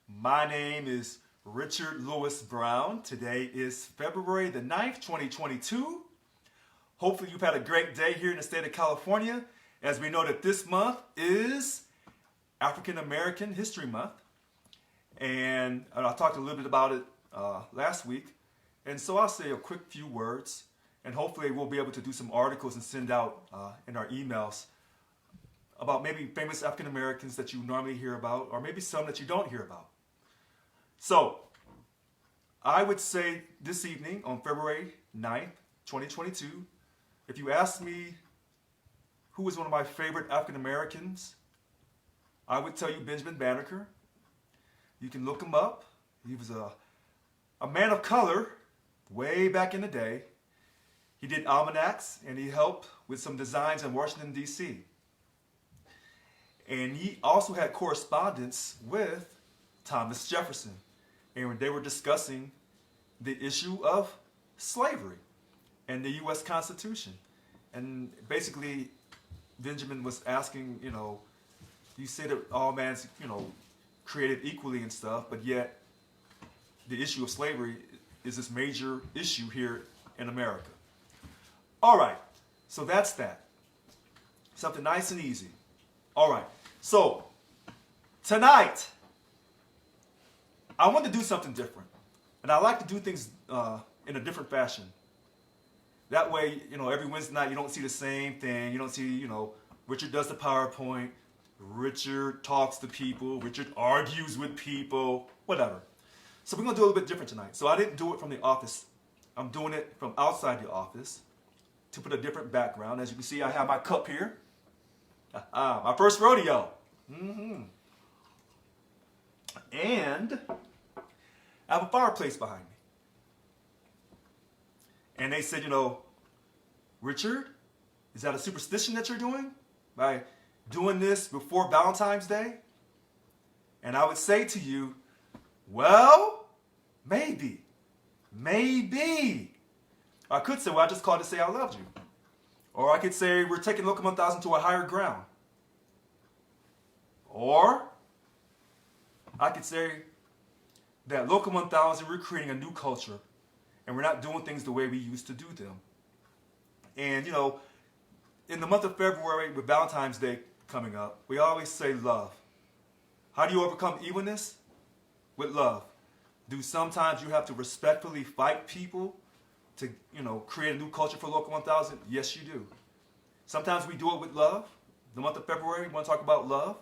My name is Richard Lewis Brown. Today is February the 9th, 2022. Hopefully you've had a great day here in the state of California, as we know that this month is African American History Month. And I talked a little bit about it last week. And so I'll say a quick few words, and hopefully we'll be able to do some articles and send out in our emails about maybe famous African Americans that you normally hear about, or maybe some that you don't hear about. So, I would say this evening on February 9th, 2022, if you ask me who was one of my favorite African Americans, I would tell you Benjamin Banneker. You can look him up. He was a man of color way back in the day. He did almanacs and he helped with some designs in Washington, D.C. And he also had correspondence with Thomas Jefferson. And they were discussing the issue of slavery and the U.S. Constitution. And basically, Benjamin was asking, you say that all man's, created equally and stuff, but yet the issue of slavery is this major issue here in America. All right, so that's that. Something nice and easy. All right, so tonight, I want to do something different. And I like to do things in a different fashion. That way, every Wednesday night you don't see the same thing. You don't see, Richard does the PowerPoint, Richard talks to people, Richard argues with people, whatever. So we're going to do a little bit different tonight. So I didn't do it from the office. I'm doing it from outside the office to put a different background. As you can see, I have my cup here. My first rodeo. And I have a fireplace behind me. And they said, Richard, is that a superstition that you're doing by doing this before Valentine's Day? And I would say to you, well, maybe. I could say, well, I just called to say I loved you. Or I could say, we're taking Local 1000 to a higher ground. Or I could say that Local 1000, we're creating a new culture, and we're not doing things the way we used to do them. And, in the month of February, with Valentine's Day coming up, we always say love. How do you overcome evilness? With love. Do sometimes you have to respectfully fight people to, create a new culture for Local 1000? Yes, you do. Sometimes we do it with love. The month of February, we want to talk about love.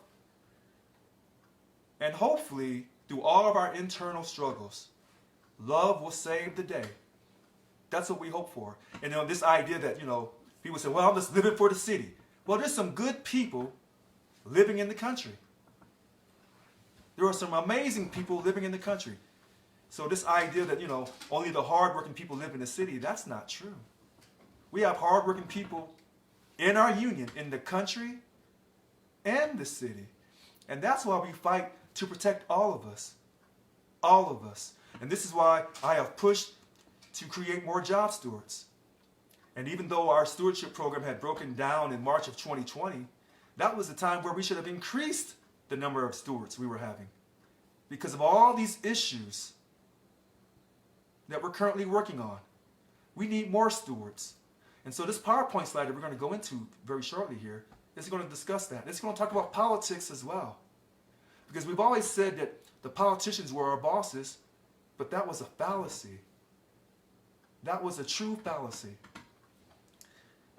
And hopefully, through all of our internal struggles, love will save the day. That's what we hope for. And this idea that, people say, well, I'm just living for the city. Well, there's some good people living in the country. There are some amazing people living in the country. So this idea that, only the hardworking people live in the city, that's not true. We have hardworking people in our union, in the country and the city. And that's why we fight to protect all of us. All of us. And this is why I have pushed to create more job stewards. And even though our stewardship program had broken down in March of 2020, that was the time where we should have increased the number of stewards we were having. Because of all these issues that we're currently working on. We need more stewards. And so this PowerPoint slide that we're going to go into very shortly here is going to discuss that. It's going to talk about politics as well. Because we've always said that the politicians were our bosses, but that was a fallacy. That was a true fallacy.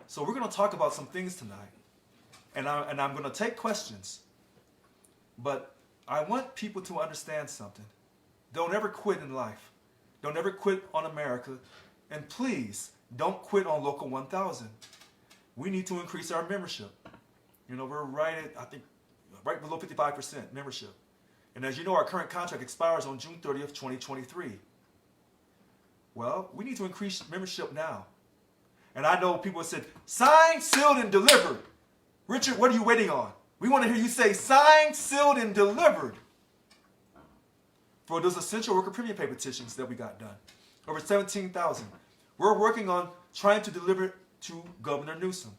So we're going to talk about some things tonight. And I'm going to take questions. But I want people to understand something. Don't ever quit in life. Don't ever quit on America. And please, don't quit on Local 1000. We need to increase our membership. We're right at, I think, right below 55% membership. And as you know, our current contract expires on June 30th, 2023. Well, we need to increase membership now. And I know people have said, signed, sealed, and delivered. Richard, what are you waiting on? We want to hear you say signed, sealed, and delivered for those essential worker premium pay petitions that we got done. Over 17,000. We're working on trying to deliver it to Governor Newsom.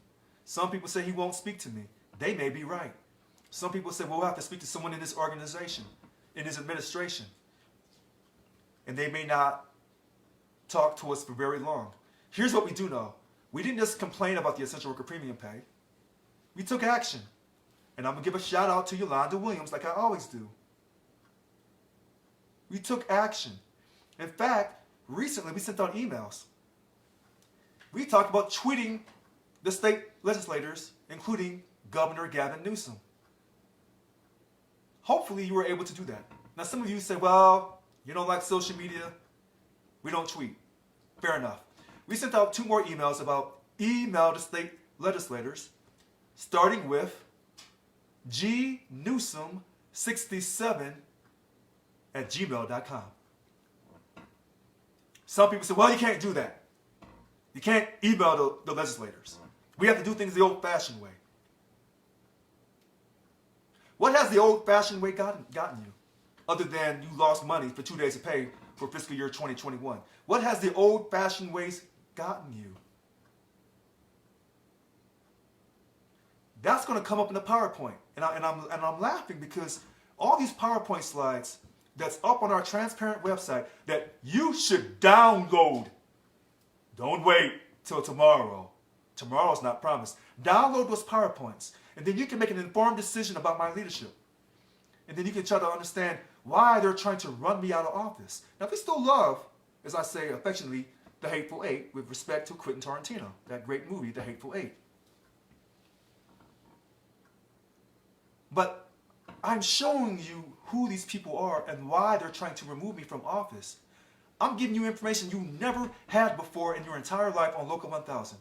Some people say he won't speak to me. They may be right. Some people say, well, we'll have to speak to someone in this organization. in his administration. And they may not talk to us for very long. Here's what we do know. We didn't just complain about the essential worker premium pay. We took action. And I'm going to give a shout out to Yolanda Williams like I always do. We took action. In fact, recently we sent out emails. We talked about tweeting the state legislators, including Governor Gavin Newsom. Hopefully you were able to do that. Now some of you say, well, you don't like social media. We don't tweet. Fair enough. We sent out 2 more emails about email to state legislators, starting with gnewsom67@gmail.com. Some people say, well, you can't do that. You can't email the legislators. We have to do things the old-fashioned way. What has the old-fashioned way gotten you? Other than you lost money for 2 days of pay for fiscal year 2021. What has the old-fashioned ways gotten you? That's going to come up in the PowerPoint. And I'm laughing because all these PowerPoint slides that's up on our transparent website that you should download. Don't wait till tomorrow. Tomorrow's not promised. Download those PowerPoints. And then you can make an informed decision about my leadership. And then you can try to understand why they're trying to run me out of office. Now, we still love, as I say affectionately, The Hateful Eight with respect to Quentin Tarantino, that great movie, The Hateful Eight. But I'm showing you who these people are and why they're trying to remove me from office. I'm giving you information you never had before in your entire life on Local 1000.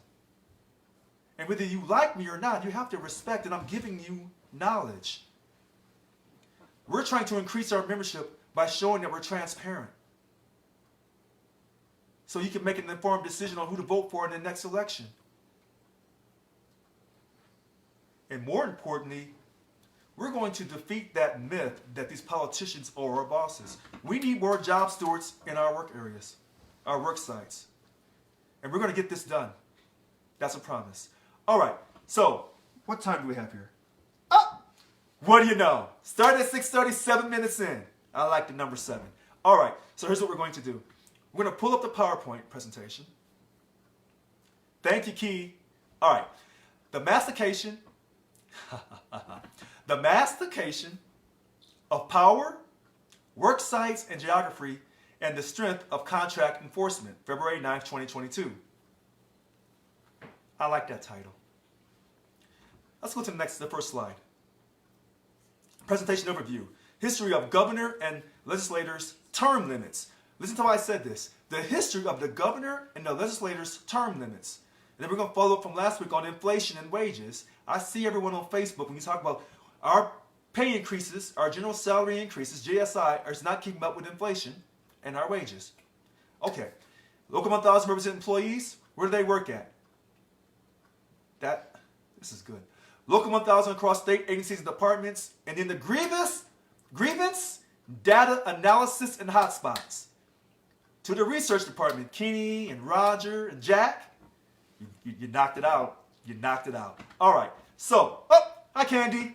And whether you like me or not, you have to respect that I'm giving you knowledge. We're trying to increase our membership by showing that we're transparent. So you can make an informed decision on who to vote for in the next election. And more importantly, we're going to defeat that myth that these politicians are our bosses. We need more job stewards in our work areas, our work sites. And we're going to get this done. That's a promise. All right, so what time do we have here? Oh, what do you know? Started at 6:30, 7 minutes in. I like the number 7. All right, so here's what we're going to do. We're going to pull up the PowerPoint presentation. Thank you, Key. All right, the mastication of power, work sites, and geography, and the strength of contract enforcement, February 9th, 2022. I like that title. Let's go to the first slide. Presentation overview. History of governor and legislators' term limits. Listen to how I said this. The history of the governor and the legislators' term limits. And then we're going to follow up from last week on inflation and wages. I see everyone on Facebook when you talk about our pay increases, our general salary increases, JSI, is not keeping up with inflation and our wages. Okay. Local 1000 represented employees, where do they work at? This is good. Local 1000 across state agencies and departments, and then the grievance, data analysis, and hotspots. To the research department, Kenny and Roger and Jack, you knocked it out. You knocked it out. All right. So, hi Candy.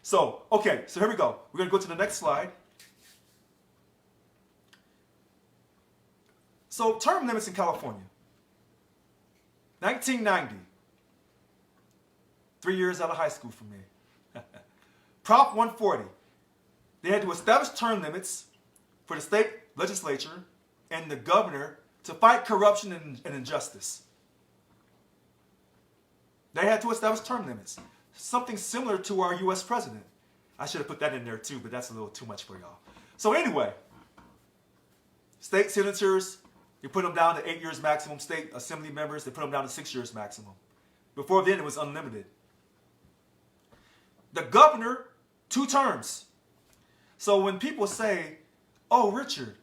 So, okay, so here we go. We're going to go to the next slide. So, term limits in California. 1990. 3 years out of high school for me. Prop 140. They had to establish term limits for the state legislature and the governor to fight corruption and injustice. They had to establish term limits. Something similar to our U.S. president. I should have put that in there too, but that's a little too much for y'all. So anyway, state senators, you put them down to 8 years maximum. State assembly members, they put them down to 6 years maximum. Before then, it was unlimited. The governor, 2 terms. So when people say, oh, Richard,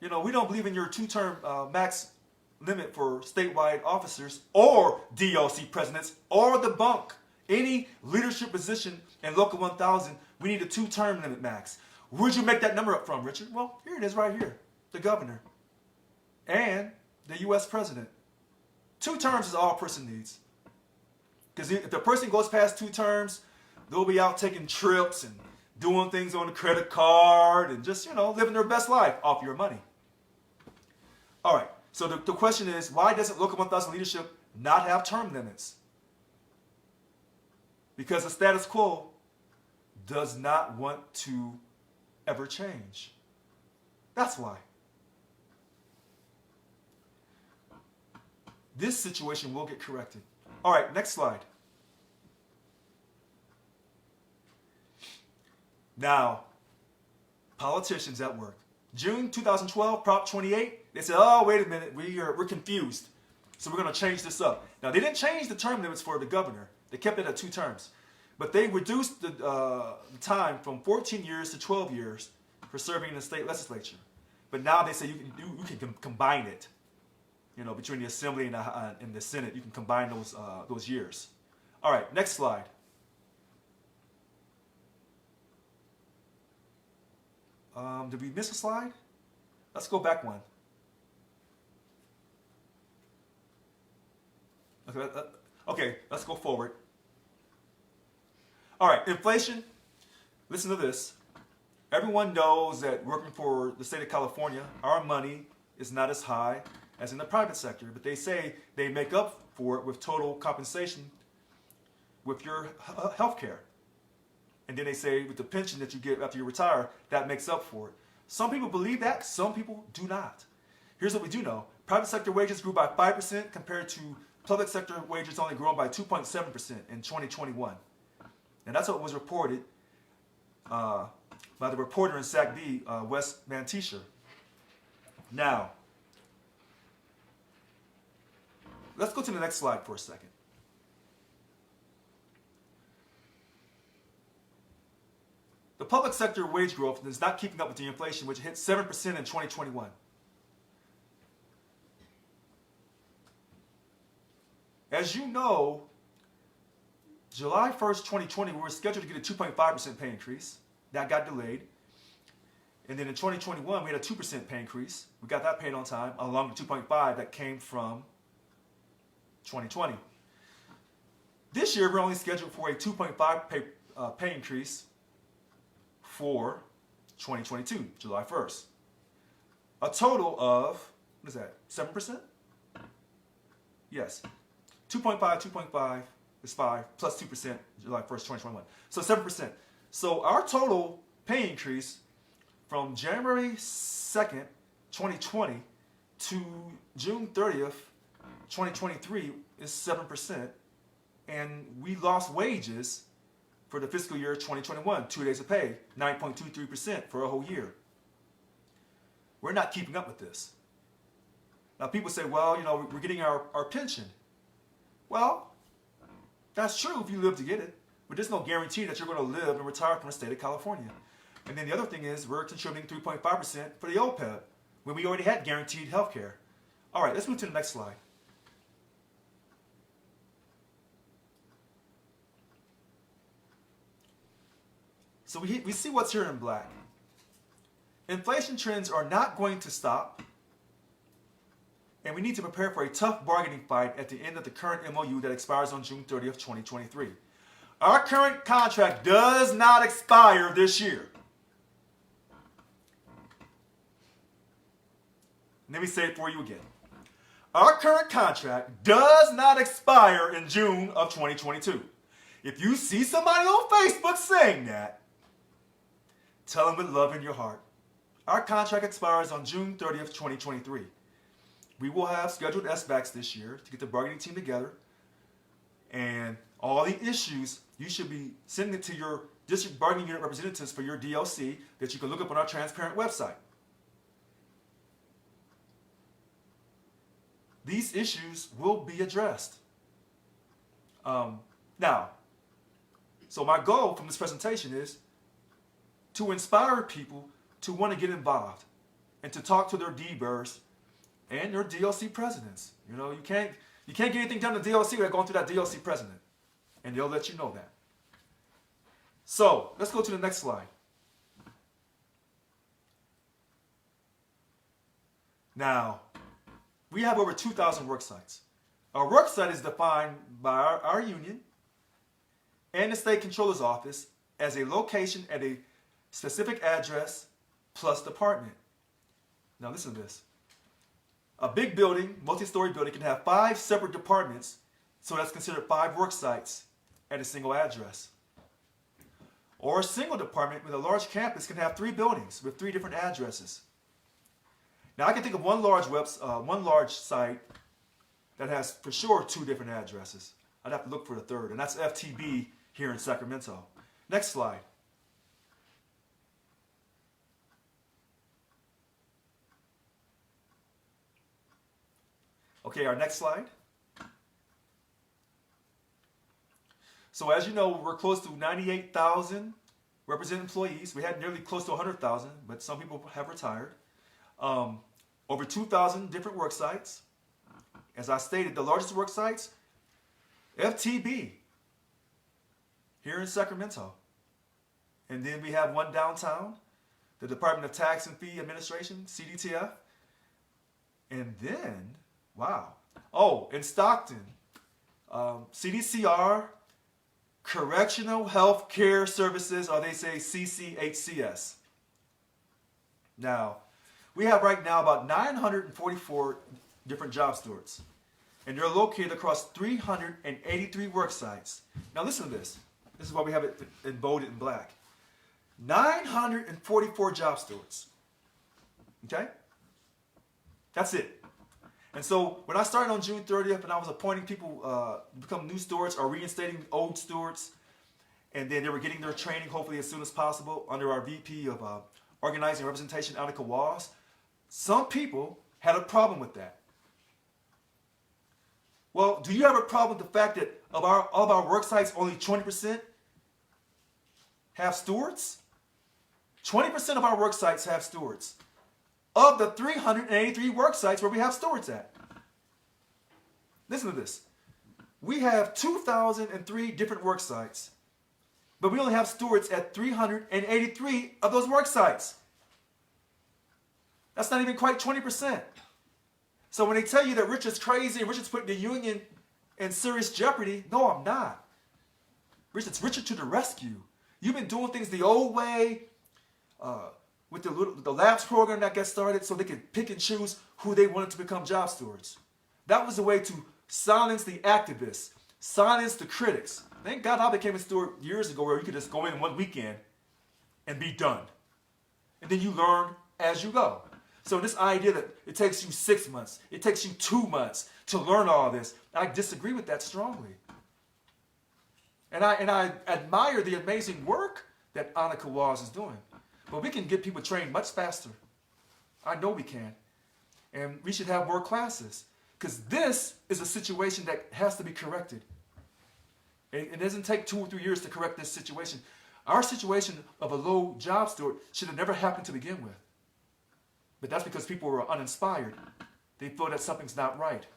we don't believe in your 2-term max limit for statewide officers or DLC presidents or the bunk, any leadership position in Local 1000, we need a 2-term limit max. Where'd you make that number up from, Richard? Well, here it is right here. The governor and the U.S. president. 2 terms is all a person needs. Because if the person goes past 2 terms, they'll be out taking trips and doing things on a credit card and just, living their best life off your money. All right, so the question is, why doesn't Local 1000 leadership not have term limits? Because the status quo does not want to ever change. That's why. This situation will get corrected. All right, next slide. Now, politicians at work. June 2012, Prop 28, they said, oh, wait a minute, we're confused. So we're going to change this up. Now, they didn't change the term limits for the governor. They kept it at 2 terms. But they reduced the time from 14 years to 12 years for serving in the state legislature. But now they say you can combine it. Between the Assembly and the Senate, you can combine those years. All right, next slide. Did we miss a slide? Let's go back one. Okay, let's go forward. All right, inflation. Listen to this. Everyone knows that working for the state of California, our money is not as high as in the private sector, but they say they make up for it with total compensation with your health care. And then they say with the pension that you get after you retire, that makes up for it. Some people believe that, some people do not. Here's what we do know. Private sector wages grew by 5% compared to public sector wages only growing by 2.7% in 2021. And that's what was reported by the reporter in SACB, Wes Van Tischer. Now, let's go to the next slide for a second. The public sector wage growth is not keeping up with the inflation, which hit 7% in 2021. As you know, July 1st, 2020, we were scheduled to get a 2.5% pay increase. That got delayed. And then in 2021, we had a 2% pay increase. We got that paid on time, along with 2.5 that came from 2020. This year, we're only scheduled for a 2.5 pay increase for 2022, July 1st. A total of, what is that, 7%? Yes. 2.5 is 5, plus 2%, July 1st, 2021. So 7%. So our total pay increase from January 2nd, 2020 to June 30th, 2023 is 7%. And we lost wages for the fiscal year 2021, 2 days of pay, 9.23% for a whole year. We're not keeping up with this. Now people say, well, we're getting our pension. Well, that's true if you live to get it, but there's no guarantee that you're going to live and retire from the state of California. And then the other thing is we're contributing 3.5% for the OPEB when we already had guaranteed health care. All right, let's move to the next slide. So we see what's here in black. Inflation trends are not going to stop, and we need to prepare for a tough bargaining fight at the end of the current MOU that expires on June 30th, 2023. Our current contract does not expire this year. Let me say it for you again. Our current contract does not expire in June of 2022. If you see somebody on Facebook saying that, tell them with love in your heart. Our contract expires on June 30th, 2023. We will have scheduled SBACs this year to get the bargaining team together. And all the issues, you should be sending it to your district bargaining unit representatives for your DLC that you can look up on our transparent website. These issues will be addressed. Now, so my goal from this presentation is to inspire people to want to get involved and to talk to their D-BERS and their DLC presidents. You can't get anything done to DLC without going through that DLC president. And they'll let you know that. So, let's go to the next slide. Now, we have over 2,000 work sites. A work site is defined by our union and the state controller's office as a location at a specific address plus department. Now listen to this. A big building, multi-story building, can have 5 separate departments, so that's considered 5 work sites at a single address. Or a single department with a large campus can have 3 buildings with 3 different addresses. Now I can think of one large site that has for sure 2 different addresses. I'd have to look for the third, and that's FTB here in Sacramento. Next slide. Okay, our next slide. So as you know, we're close to 98,000 represented employees. We had nearly close to 100,000, but some people have retired. Over 2,000 different work sites. As I stated, the largest work sites, FTB, here in Sacramento. And then we have one downtown, the Department of Tax and Fee Administration, CDTF. And then, wow. Oh, in Stockton, CDCR, Correctional Health Care Services, or they say CCHCS. Now, we have right now about 944 different job stewards, and they're located across 383 work sites. Now listen to this. This is why we have it in bolded in black. 944 job stewards. Okay? That's it. And so when I started on June 30th and I was appointing people to become new stewards or reinstating old stewards, and then they were getting their training hopefully as soon as possible under our VP of Organizing and Representation, Annika Walls, some people had a problem with that. Well, do you have a problem with the fact that of our work sites, only 20% have stewards? 20% of our work sites have stewards. Of the 383 work sites where we have stewards at. Listen to this. We have 2,003 different work sites, but we only have stewards at 383 of those work sites. That's not even quite 20%. So when they tell you that Richard's crazy and Richard's putting the union in serious jeopardy, no, I'm not. It's Richard to the rescue. You've been doing things the old way with the labs program that got started so they could pick and choose who they wanted to become job stewards. That was a way to silence the activists, silence the critics. Thank God I became a steward years ago where you could just go in one weekend and be done. And then you learn as you go. So this idea that it takes you 6 months, it takes you 2 months to learn all this, I disagree with that strongly. And I admire the amazing work that Annika Walls is doing. But we can get people trained much faster. I know we can. And we should have more classes. Because this is a situation that has to be corrected. It doesn't take 2 or 3 years to correct this situation. Our situation of a low job steward should have never happened to begin with. But that's because people were uninspired. They feel that something's not right.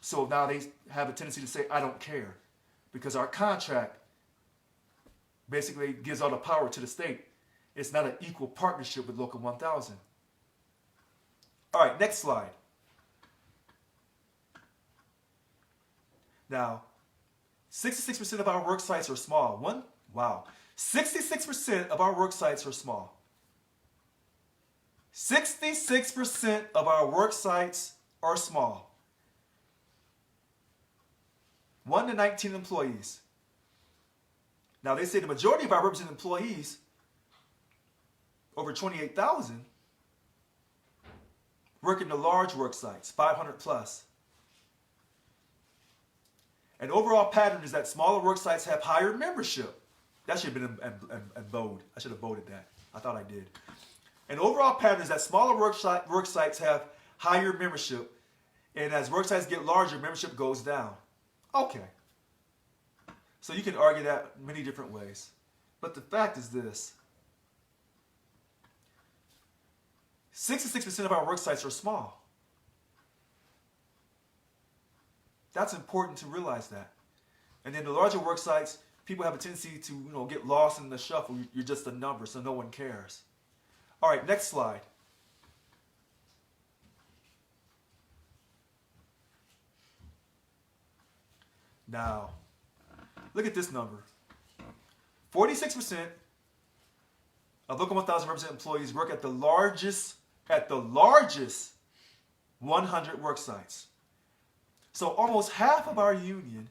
So now they have a tendency to say, I don't care. Because our contract basically gives all the power to the state. It's not an equal partnership with Local 1000. All right, next slide. Now, 66% of our work sites are small. 66% of our work sites are small. 66% of our work sites are small. 1 to 19 employees. Now, they say the majority of our represented employees, over 28,000, work in the large work sites, 500 plus. An overall pattern is that smaller work sites have higher membership. That should have been in bold. I should have bolded that. I thought I did. An overall pattern is that smaller work sites have higher membership, and as work sites get larger, membership goes down. Okay. So you can argue that many different ways. But the fact is this. 66% of our work sites are small. That's important to realize that. And then the larger work sites, people have a tendency to get lost in the shuffle. You're just a number, so no one cares. All right, next slide. Now, look at this number. 46% of Local 1000 represented employees work at the largest 100 work sites. So almost half of our union,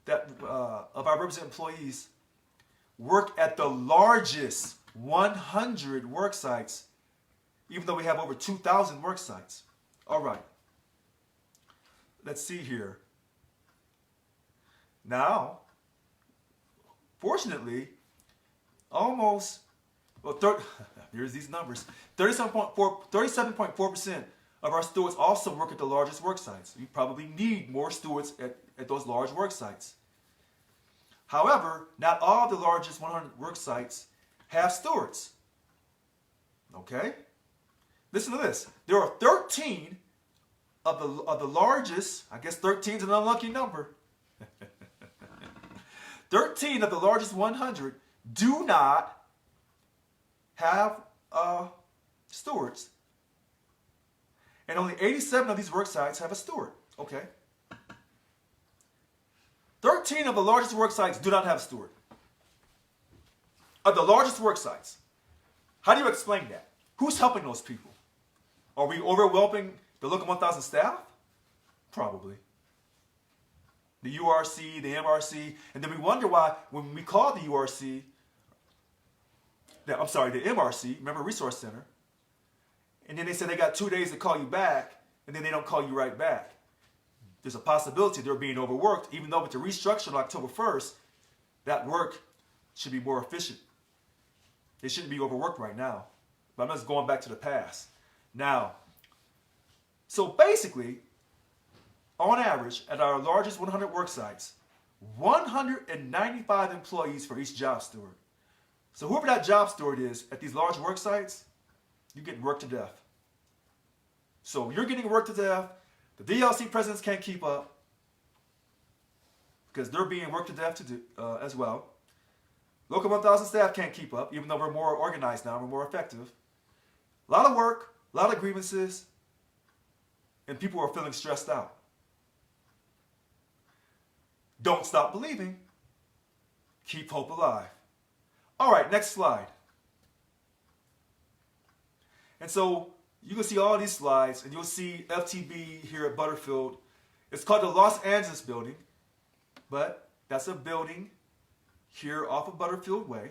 of our represented employees, work at the largest 100 work sites, even though we have over 2,000 work sites. All right. Let's see here. Now, fortunately, here's these numbers. 37.4% of our stewards also work at the largest work sites. You probably need more stewards at those large work sites. However, not all the largest 100 work sites have stewards. Okay? Listen to this. There are 13 of the largest, I guess 13 is an unlucky number. 13 of the largest 100 do not have stewards. And only 87 of these work sites have a steward. Okay. 13 of the largest work sites do not have a steward. Of the largest work sites. How do you explain that? Who's helping those people? Are we overwhelming the Local 1000 staff? Probably. The URC, the MRC, and then we wonder why when we call the URC, the MRC, Member Resource Center, and then they say they got 2 days to call you back, and then they don't call you right back. There's a possibility they're being overworked, even though with the restructure on October 1st, that work should be more efficient. They shouldn't be overworked right now. But I'm just going back to the past. Now, so basically, on average, at our largest 100 work sites, 195 employees for each job steward. So whoever that job steward is at these large work sites, you're getting worked to death. So you're getting worked to death. The DLC presidents can't keep up because they're being worked to death as well. Local 1000 staff can't keep up, even though we're more organized now, we're more effective. A lot of work, a lot of grievances, and people are feeling stressed out. Don't stop believing. Keep hope alive. All right, next slide. And so you can see all these slides, and you'll see FTB here at Butterfield. It's called the Los Angeles Building, but that's a building here off of Butterfield Way.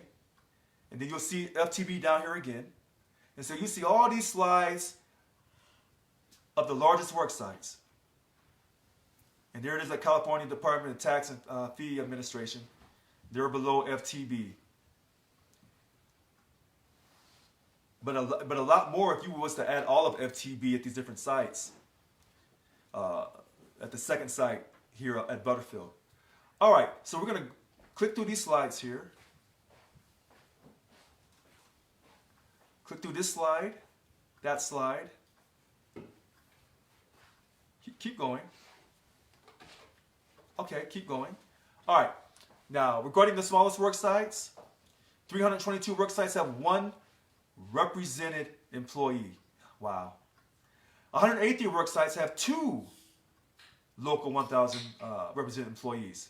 And then you'll see FTB down here again. And so you see all these slides of the largest work sites. And there it is at California Department of Tax and Fee Administration. They're below FTB. But a lot more if you was to add all of FTB at these different sites. At the second site here at Butterfield. All right, so we're going to click through these slides here. Click through this slide, that slide. Keep going. Okay, keep going. All right, now regarding the smallest work sites, 322 work sites have one represented employee. Wow. 180 work sites have two Local 1000 represented employees.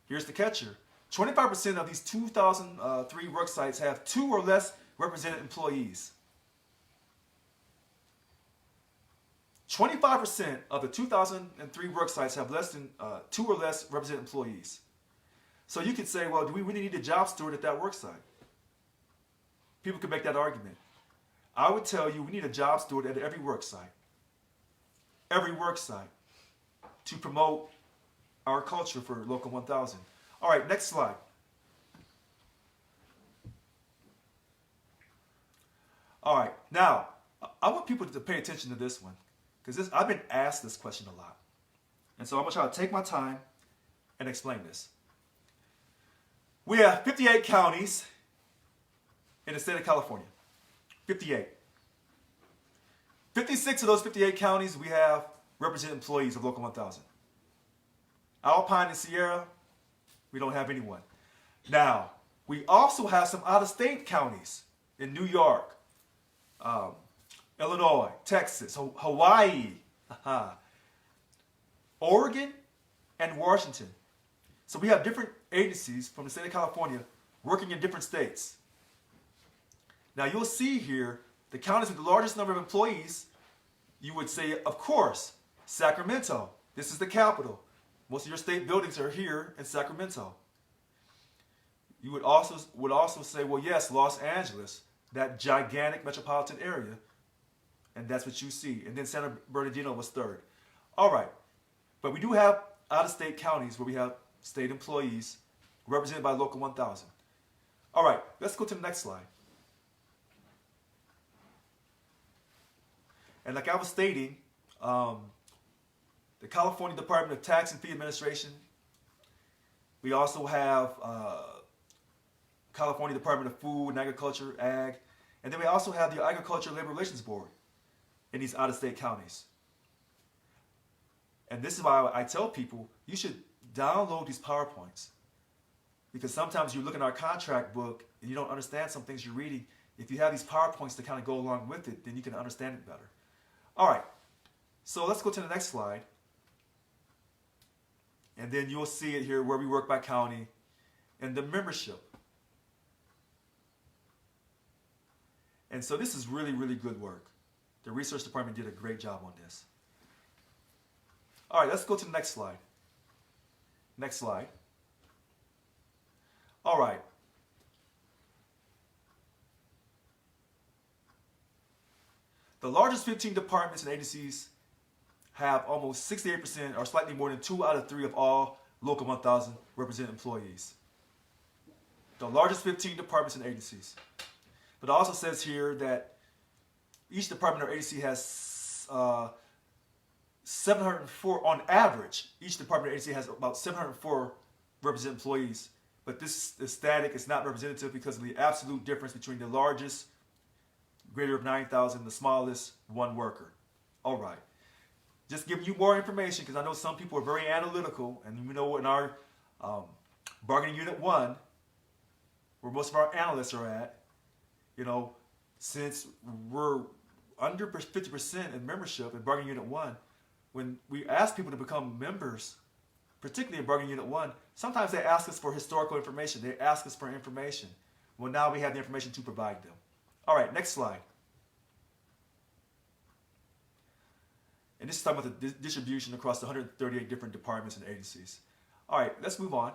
Here's the catcher. 25% of these 2003 work sites have two or less represented employees. 25% of the 2003 work sites have less than two or less represented employees. So you could say, well, do we really need a job steward at that work site? People could make that argument. I would tell you we need a job steward at every work site. Every work site to promote our culture for Local 1000. All right, next slide. All right, now, I want people to pay attention to this one because I've been asked this question a lot. And so I'm going to try to take my time and explain this. We have 58 counties in the state of California. 58. 56 of those 58 counties, we have represented employees of Local 1000. Alpine and Sierra, we don't have anyone. Now, we also have some out-of-state counties in New York, Illinois, Texas, Hawaii, Oregon, and Washington. So we have different agencies from the state of California working in different states. Now you'll see here the counties with the largest number of employees, you would say, of course, Sacramento. This is the capital. Most of your state buildings are here in Sacramento. You would also say, well, yes, Los Angeles, that gigantic metropolitan area, and that's what you see. And then San Bernardino was third. All right, but we do have out-of-state counties where we have state employees represented by Local 1000. All right, let's go to the next slide. And like I was stating, the California Department of Tax and Fee Administration. We also have California Department of Food and Agriculture, Ag. And then we also have the Agriculture Labor Relations Board in these out-of-state counties. And this is why I tell people, you should download these PowerPoints. Because sometimes you look in our contract book and you don't understand some things you're reading. If you have these PowerPoints to kind of go along with it, then you can understand it better. All right, so let's go to the next slide. And then you'll see it here where we work by county and the membership. And so this is really, really good work. The research department did a great job on this. All right, let's go to the next slide. Next slide. All right. The largest 15 departments and agencies have almost 68% or slightly more than 2 out of 3 of all Local 1000 represented employees. The largest 15 departments and agencies. But it also says here that each department or agency has 704, on average, each department or agency has about 704 represented employees. But this is static, it's not representative because of the absolute difference between the largest, greater of 9,000, the smallest, 1 worker. All right. Just giving you more information because I know some people are very analytical, and we know in our bargaining unit 1, where most of our analysts are at, you know, since we're under 50% in membership in bargaining unit 1, when we ask people to become members, particularly in bargaining unit 1, sometimes they ask us for historical information. They ask us for information. Well, now we have the information to provide them. All right, next slide. And this is talking about the distribution across the 138 different departments and agencies. All right, let's move on.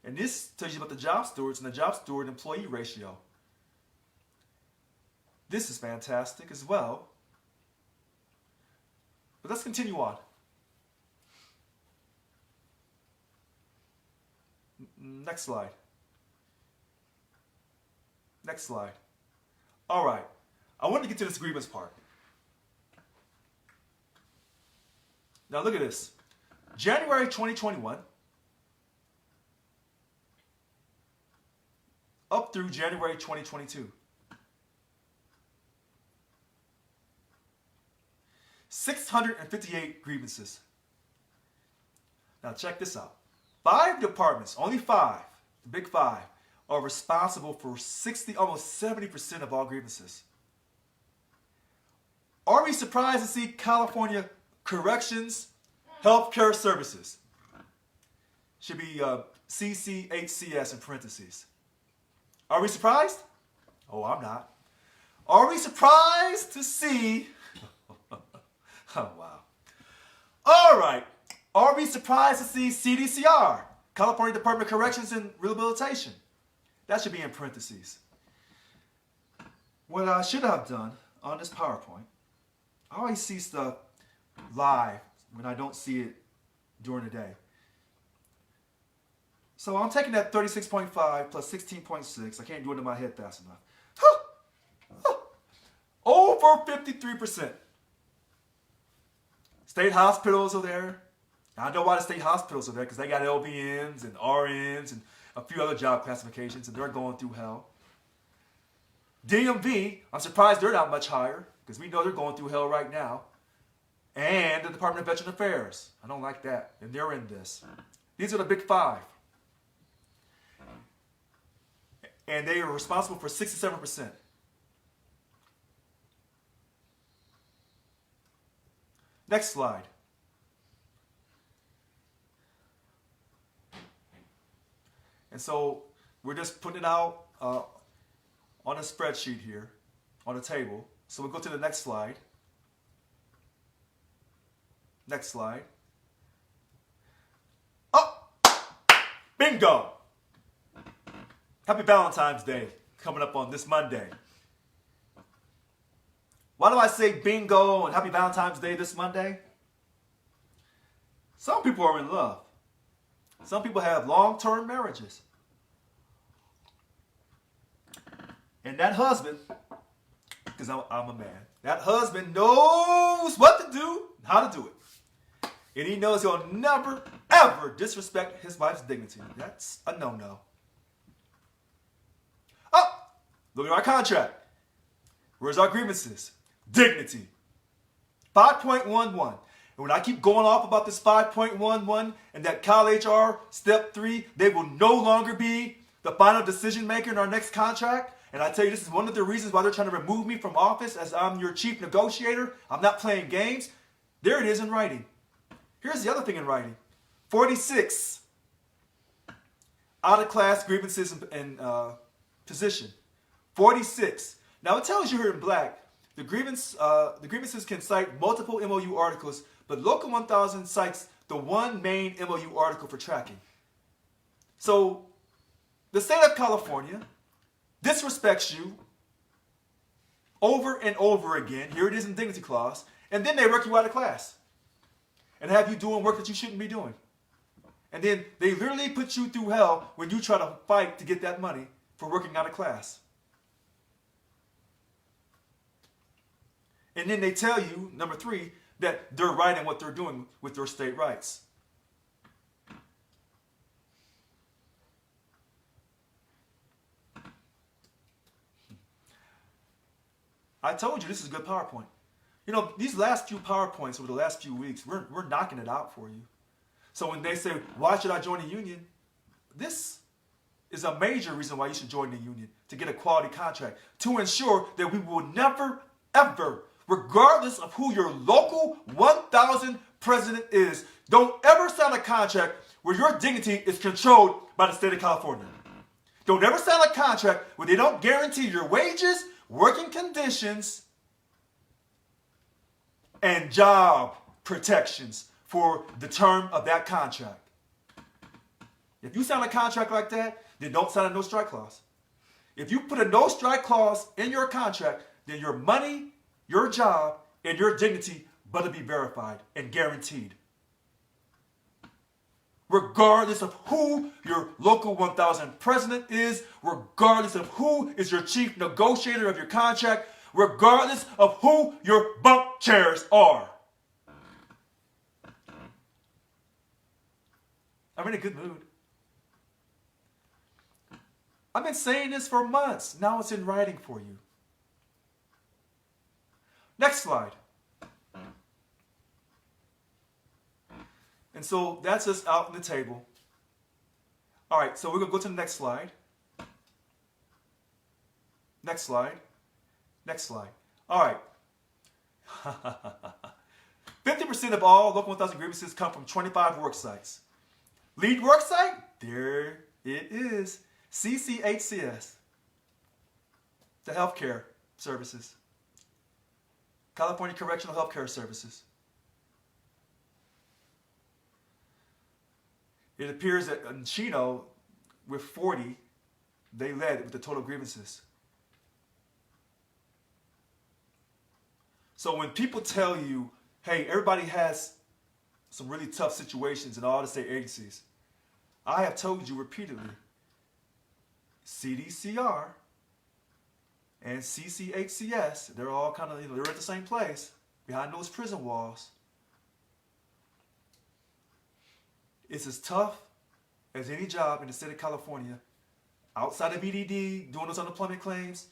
And this tells you about the job stewards and the job steward employee ratio. This is fantastic as well. But let's continue on. Next slide. Next slide. All right. I want to get to this grievance part. Now look at this. January 2021 up through January 2022. 658 grievances. Now check this out. 5 departments, only 5, the big 5, are responsible for 60, almost 70% of all grievances. Are we surprised to see California Corrections Healthcare Services? Should be CCHCS in parentheses. Are we surprised? Oh, I'm not. Are we surprised to see... Oh, wow. All right. Are we surprised to see CDCR, California Department of Corrections and Rehabilitation? That should be in parentheses. What I should have done on this PowerPoint, I always see stuff live when I don't see it during the day. So I'm taking that 36.5 plus 16.6. I can't do it in my head fast enough. Over 53%. State hospitals are there. I know why the state hospitals are there, because they got LVNs and RNs and a few other job classifications, and they're going through hell. DMV, I'm surprised they're not much higher, because we know they're going through hell right now. And the Department of Veteran Affairs. I don't like that, and they're in this. These are the big 5. And they are responsible for 67%. Next slide. And so we're just putting it out on a spreadsheet here, on a table. So we'll go to the next slide. Next slide. Oh! Bingo! Happy Valentine's Day coming up on this Monday. Why do I say bingo and happy Valentine's Day this Monday? Some people are in love. Some people have long-term marriages. And that husband, because I'm a man, that husband knows what to do and how to do it. And he knows he'll never, ever disrespect his wife's dignity. That's a no-no. Oh, look at our contract. Where's our grievances? Dignity. 5.11. And when I keep going off about this 5.11 and that Cal HR Step 3, they will no longer be the final decision maker in our next contract. And I tell you, this is one of the reasons why they're trying to remove me from office as I'm your chief negotiator. I'm not playing games. There it is in writing. Here's the other thing in writing. 46 out-of-class grievances and position. 46. Now it tells you here in black, the grievances can cite multiple MOU articles, but Local 1000 cites the one main MOU article for tracking. So the state of California disrespects you over and over again. Here it is in dignity clause. And then they work you out of class and have you doing work that you shouldn't be doing. And then they literally put you through hell when you try to fight to get that money for working out of class. And then they tell you, number 3, that they're right in what they're doing with their state rights. I told you this is a good PowerPoint. You know, these last few PowerPoints over the last few weeks, we're knocking it out for you. So when they say, why should I join the union? This is a major reason why you should join the union, to get a quality contract, to ensure that we will never, ever, regardless of who your local 1000 president is, don't ever sign a contract where your dignity is controlled by the state of California. Don't ever sign a contract where they don't guarantee your wages, working conditions, and job protections for the term of that contract. If you sign a contract like that, then don't sign a no strike clause. If you put a no strike clause in your contract, then your money, your job, and your dignity better be verified and guaranteed. Regardless of who your local 1000 president is, regardless of who is your chief negotiator of your contract, regardless of who your bunk chairs are. I'm in a good mood. I've been saying this for months. Now it's in writing for you. Next slide. And so that's us out on the table. All right, so we're going to go to the next slide. Next slide. Next slide. All right. 50% of all Local 1000 grievances come from 25 work sites. Lead work site? There it is. CCHCS. The healthcare services. California Correctional Healthcare Services. It appears that in Chino, with 40, they led with the total grievances. So when people tell you, hey, everybody has some really tough situations in all the state agencies, I have told you repeatedly, CDCR and CCHCS, they're all kind of, they're at the same place, behind those prison walls. It's as tough as any job in the state of California, outside of EDD, doing those unemployment claims,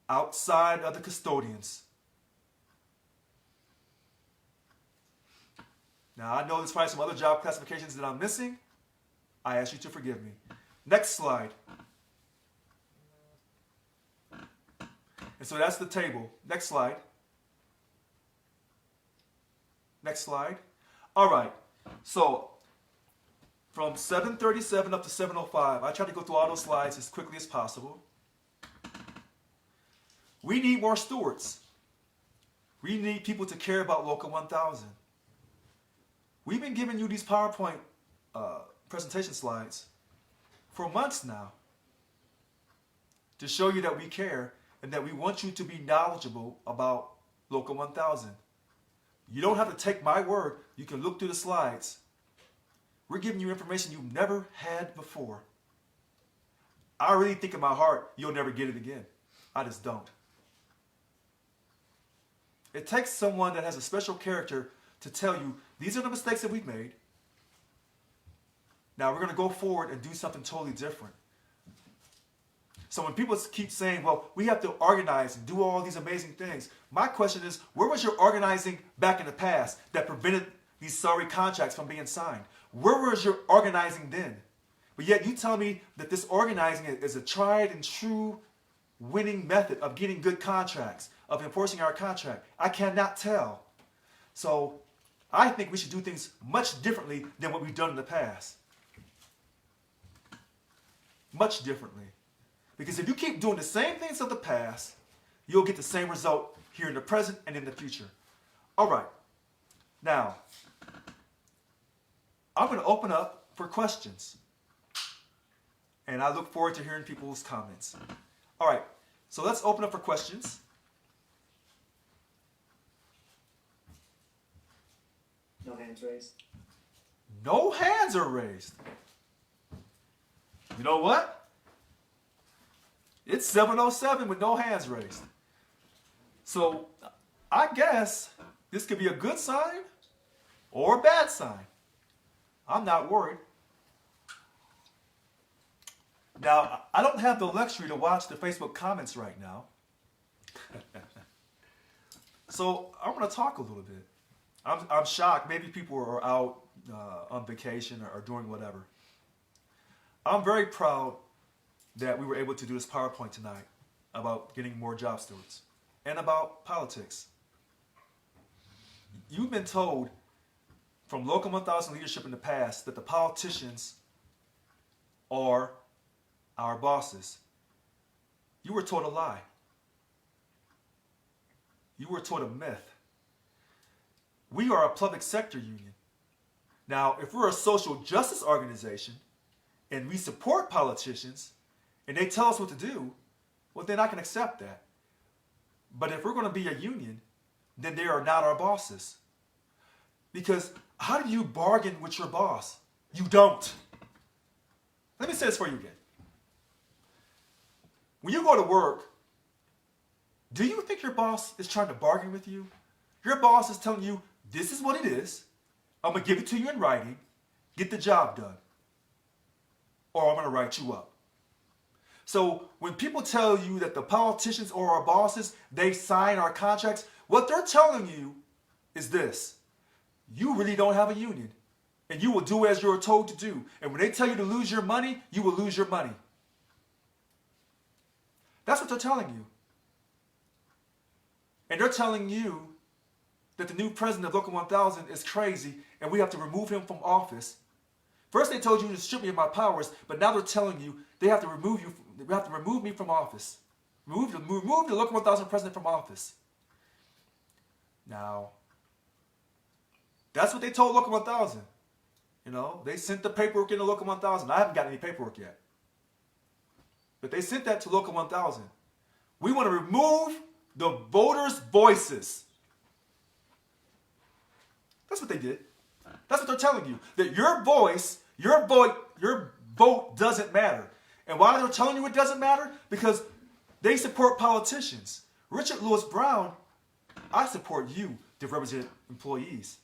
outside of the custodians. Now, I know there's probably some other job classifications that I'm missing. I ask you to forgive me. Next slide. And so that's the table. Next slide. Next slide. All right. So from 7:37 up to 7:05. I tried to go through all those slides as quickly as possible. We need more stewards. We need people to care about Local 1000. We've been giving you these PowerPoint presentation slides for months now to show you that we care and that we want you to be knowledgeable about Local 1000. You don't have to take my word. You can look through the slides. We're giving you information you've never had before. I really think in my heart you'll never get it again. I just don't. It takes someone that has a special character to tell you, these are the mistakes that we've made. Now we're going to go forward and do something totally different. So when people keep saying, well, we have to organize and do all these amazing things, my question is, where was your organizing back in the past that prevented these sorry contracts from being signed? Where was your organizing then? But yet you tell me that this organizing is a tried and true winning method of getting good contracts, of enforcing our contract. I cannot tell. So I think we should do things much differently than what we've done in the past. Much differently. Because if you keep doing the same things of the past, you'll get the same result here in the present and in the future. All right. Now, I'm going to open up for questions. And I look forward to hearing people's comments. All right. So let's open up for questions. No hands raised. No hands are raised. You know what? It's 7:07 with no hands raised. So I guess this could be a good sign or a bad sign. I'm not worried. Now, I don't have the luxury to watch the Facebook comments right now. So I'm going to talk a little bit. I'm shocked. Maybe people are out on vacation or doing whatever. I'm very proud that we were able to do this PowerPoint tonight about getting more job stewards and about politics. You've been told from Local 1000 leadership in the past that the politicians are our bosses. You were told a lie. You were told a myth. We are a public sector union. Now, if we're a social justice organization and we support politicians and they tell us what to do, well, then I can accept that. But if we're going to be a union, then they are not our bosses. Because how do you bargain with your boss? You don't. Let me say this for you again. When you go to work, do you think your boss is trying to bargain with you? Your boss is telling you, this is what it is. I'm going to give it to you in writing. Get the job done. Or I'm going to write you up. So when people tell you that the politicians are our bosses, they sign our contracts, what they're telling you is this. You really don't have a union. And you will do as you're told to do. And when they tell you to lose your money, you will lose your money. That's what they're telling you. And they're telling you that the new president of Local 1000 is crazy and we have to remove him from office. First they told you to strip me of my powers, but now they're telling you they have to remove me from office. Remove the Local 1000 president from office. Now, that's what they told Local 1000. You know, they sent the paperwork into Local 1000. I haven't got any paperwork yet. But they sent that to Local 1000. We want to remove the voters' voices. That's what they did. That's what they're telling you. That your voice, your vote doesn't matter. And why they're telling you it doesn't matter? Because they support politicians. Richard Lewis Brown, I support you to represent employees.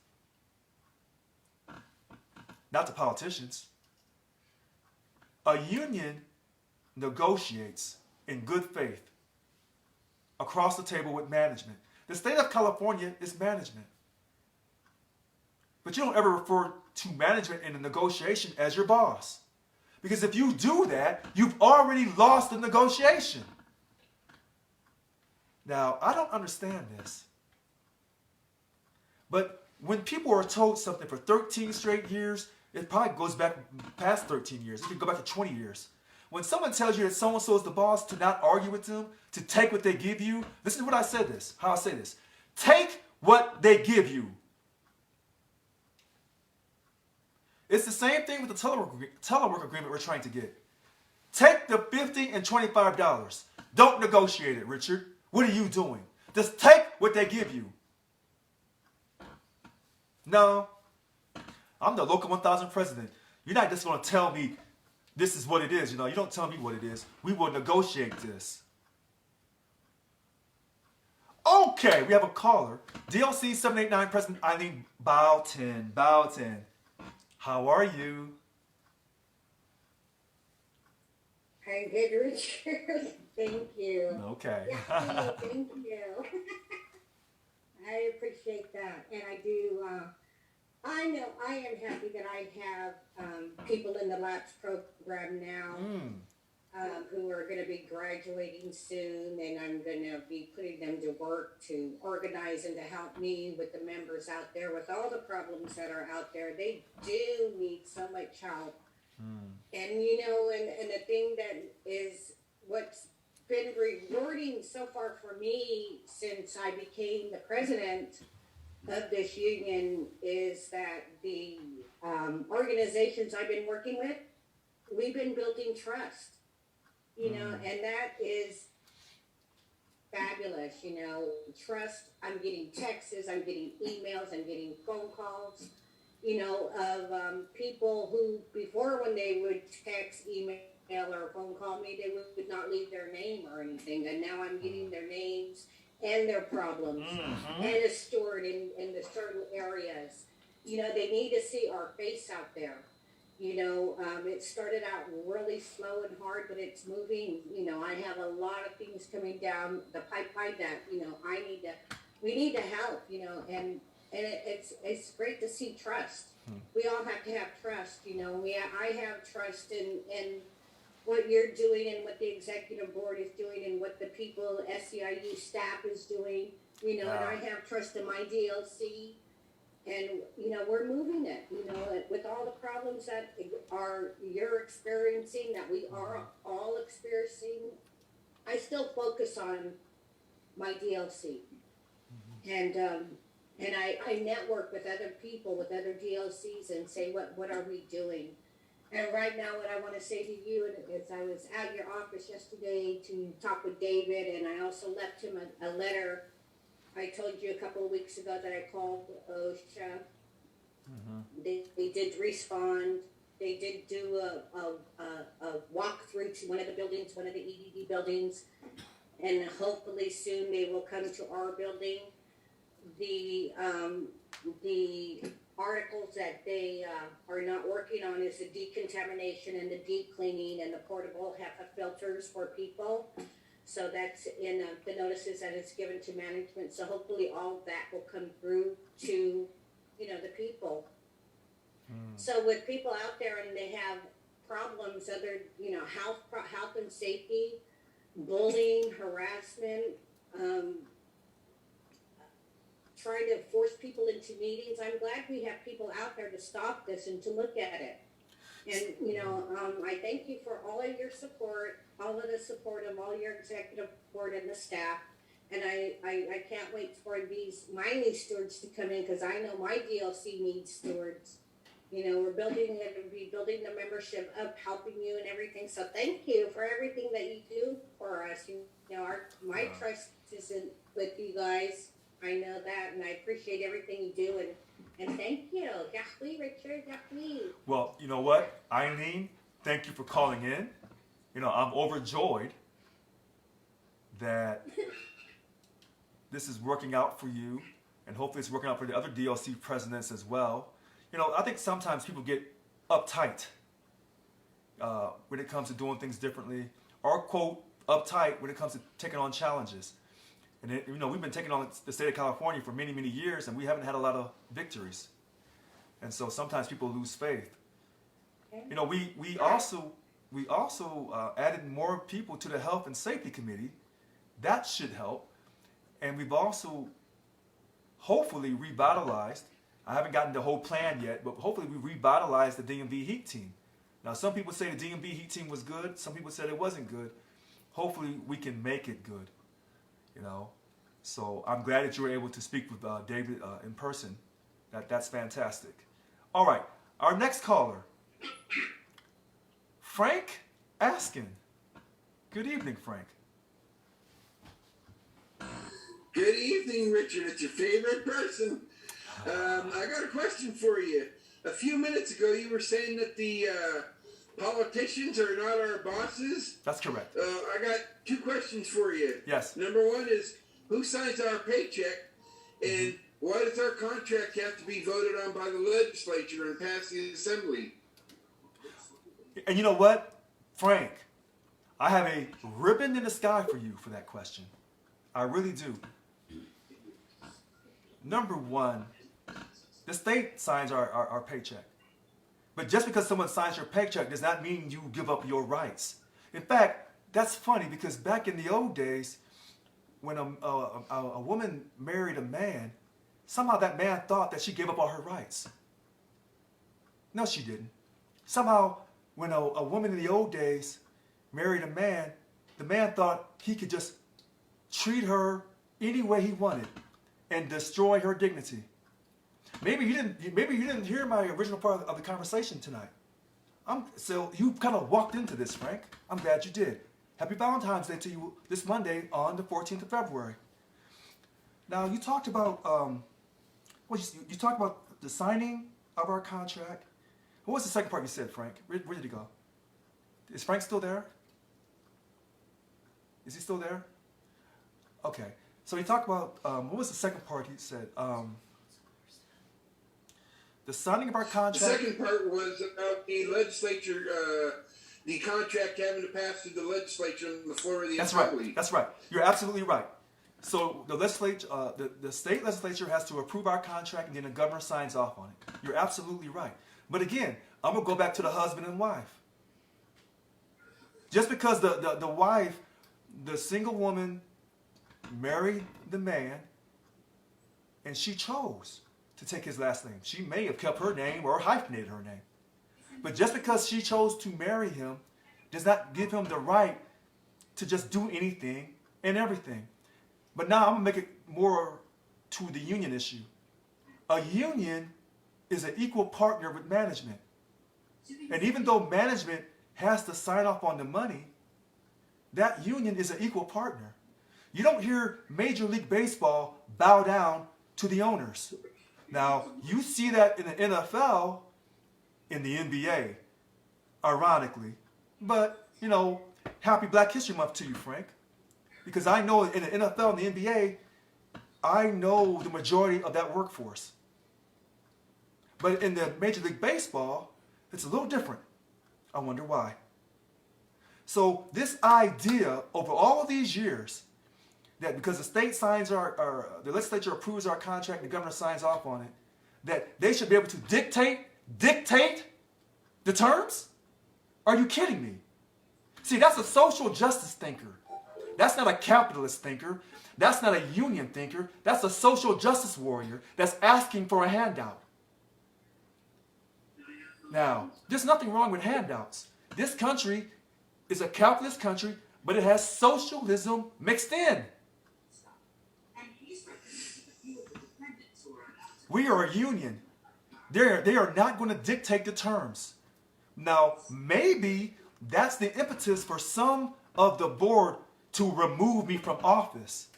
Not the politicians. A union negotiates in good faith across the table with management. The state of California is management. But you don't ever refer to management in a negotiation as your boss. Because if you do that, you've already lost the negotiation. Now, I don't understand this. But when people are told something for 13 straight years, It probably goes back past 13 years. It could go back to 20 years. When someone tells you that so-and-so is the boss, to not argue with them, to take what they give you, listen to what I said this, how I say this. Take what they give you. It's the same thing with the telework agreement we're trying to get. Take the $50 and $25. Don't negotiate it, Richard. What are you doing? Just take what they give you. No, I'm the Local 1000 president. You're not just going to tell me this is what it is. You don't tell me what it is. We will negotiate this. Okay, we have a caller. DLC 789 President Eileen Boughton. Boughton. How are you? I'm good, Richard. Thank you. Okay. Yeah, thank you. I appreciate that. And I do, I know I am happy that I have people in the LAPS program now who are going to be graduating soon, and I'm going to be putting them to work to organize and to help me with the members out there with all the problems that are out there. They do need so much help. And and the thing that is what's been rewarding so far for me since I became the president of this union is that the organizations I've been working with, we've been building trust, and that is fabulous, trust. I'm getting texts, I'm getting emails, I'm getting phone calls, of people who before when they would text, email, or phone call me, they would not leave their name or anything. And now I'm getting their names and their problems and it's stored in the certain areas. They need to see our face out there. It started out really slow and hard, but it's moving. I have a lot of things coming down the pipeline that, we need to help, and it's great to see trust. We all have to have trust, I have trust in what you're doing and what the executive board is doing and what the people, SEIU staff is doing, and I have trust in my DLC, and, we're moving it, with all the problems that you're experiencing, that we are all experiencing. I still focus on my DLC, and I network with other people, with other DLCs, and say, what are we doing? And right now, what I want to say to you is I was at your office yesterday to talk with David, and I also left him a letter. I told you a couple of weeks ago that I called OSHA. They did respond. They did do a walkthrough to one of the buildings, one of the EDD buildings, and hopefully soon they will come to our building. The articles that they are not working on is the decontamination and the deep cleaning and the portable HEPA filters for people. So that's in the notices that it's given to management. So hopefully all that will come through to, the people. So with people out there and they have problems, other, health and safety, bullying, harassment, trying to force people into meetings. I'm glad we have people out there to stop this and to look at it. And, I thank you for all of your support, all of the support of all your executive board and the staff. And I can't wait for my new stewards to come in, because I know my DLC needs stewards. We're building the membership up, helping you and everything. So thank you for everything that you do for us. My trust is with you guys. I know that, and I appreciate everything you do, and thank you. Yahweh, Richard, Yahweh. Well, you know what, Eileen, thank you for calling in. I'm overjoyed that this is working out for you, and hopefully it's working out for the other DLC presidents as well. I think sometimes people get uptight when it comes to doing things differently, or, quote, uptight when it comes to taking on challenges. And we've been taking on the state of California for many, many years, and we haven't had a lot of victories. And so sometimes people lose faith. We also added more people to the Health and Safety Committee. That should help. And we've also hopefully revitalized. I haven't gotten the whole plan yet, but hopefully we revitalize the DMV Heat team. Now, some people say the DMV Heat team was good. Some people said it wasn't good. Hopefully we can make it good, you know. So I'm glad that you were able to speak with David in person. That's fantastic. All right, our next caller, Frank Askin. Good evening, Frank. Good evening, Richard. It's your favorite person. I got a question for you. A few minutes ago, you were saying that the politicians are not our bosses. That's correct. I got two questions for you. Yes. Number one is, who signs our paycheck? And why does our contract have to be voted on by the legislature and pass the assembly? And you know what, Frank? I have a ribbon in the sky for you for that question. I really do. Number one, the state signs our paycheck. But just because someone signs your paycheck does not mean you give up your rights. In fact, that's funny because back in the old days, when a woman married a man, somehow that man thought that she gave up all her rights. No, she didn't. Somehow, when a woman in the old days married a man, the man thought he could just treat her any way he wanted and destroy her dignity. Maybe you didn't hear my original part of the conversation tonight. So you kind of walked into this, Frank. I'm glad you did. Happy Valentine's Day to you this Monday on the 14th of February. Now you talked about you talked about the signing of our contract. What was the second part you said, Frank? Where did he go? Is Frank still there? Is he still there? Okay. So he talked about, what was the second part he said? The signing of our contract. The second part was about the legislature, the contract having to pass through the legislature on the floor of the assembly. That's right. You're absolutely right. So the legislature, the state legislature has to approve our contract, and then the governor signs off on it. You're absolutely right. But again, I'm gonna go back to the husband and wife. Just because the wife, the single woman, married the man, and she chose to take his last name. She may have kept her name or hyphenated her name. But just because she chose to marry him does not give him the right to just do anything and everything. But now I'm going to make it more to the union issue. A union is an equal partner with management. And even though management has to sign off on the money, that union is an equal partner. You don't hear Major League Baseball bow down to the owners. Now, you see that in the NFL, in the NBA, ironically. But, you know, happy Black History Month to you, Frank. Because I know in the NFL and the NBA, I know the majority of that workforce. But in the Major League Baseball, it's a little different. I wonder why. So this idea over all of these years that because the state signs the legislature approves our contract, the governor signs off on it, that they should be able to dictate the terms? Are you kidding me? See, that's a social justice thinker. That's not a capitalist thinker. That's not a union thinker. That's a social justice warrior that's asking for a handout. Now, there's nothing wrong with handouts. This country is a capitalist country, but it has socialism mixed in. We are a union. They are not going to dictate the terms. Now, maybe that's the impetus for some of the board to remove me from office.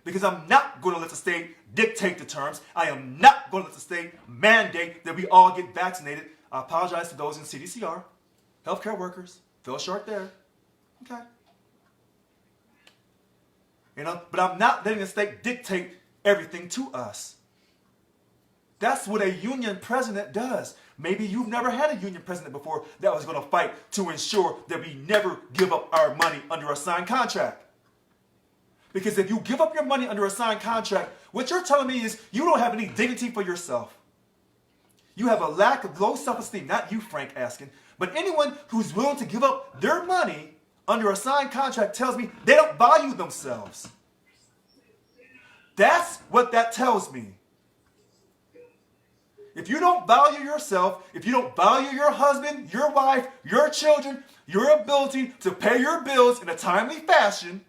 Because I'm not going to let the state dictate the terms. I am not going to let the state mandate that we all get vaccinated. I apologize to those in CDCR, healthcare workers. Fell short there. Okay. But I'm not letting the state dictate everything to us. That's what a union president does. Maybe you've never had a union president before that was going to fight to ensure that we never give up our money under a signed contract. Because if you give up your money under a signed contract, what you're telling me is you don't have any dignity for yourself. You have a lack of low self-esteem. Not you, Frank Askin, but anyone who's willing to give up their money under a signed contract tells me they don't value themselves. That's what that tells me. If you don't value yourself, if you don't value your husband, your wife, your children, your ability to pay your bills in a timely fashion,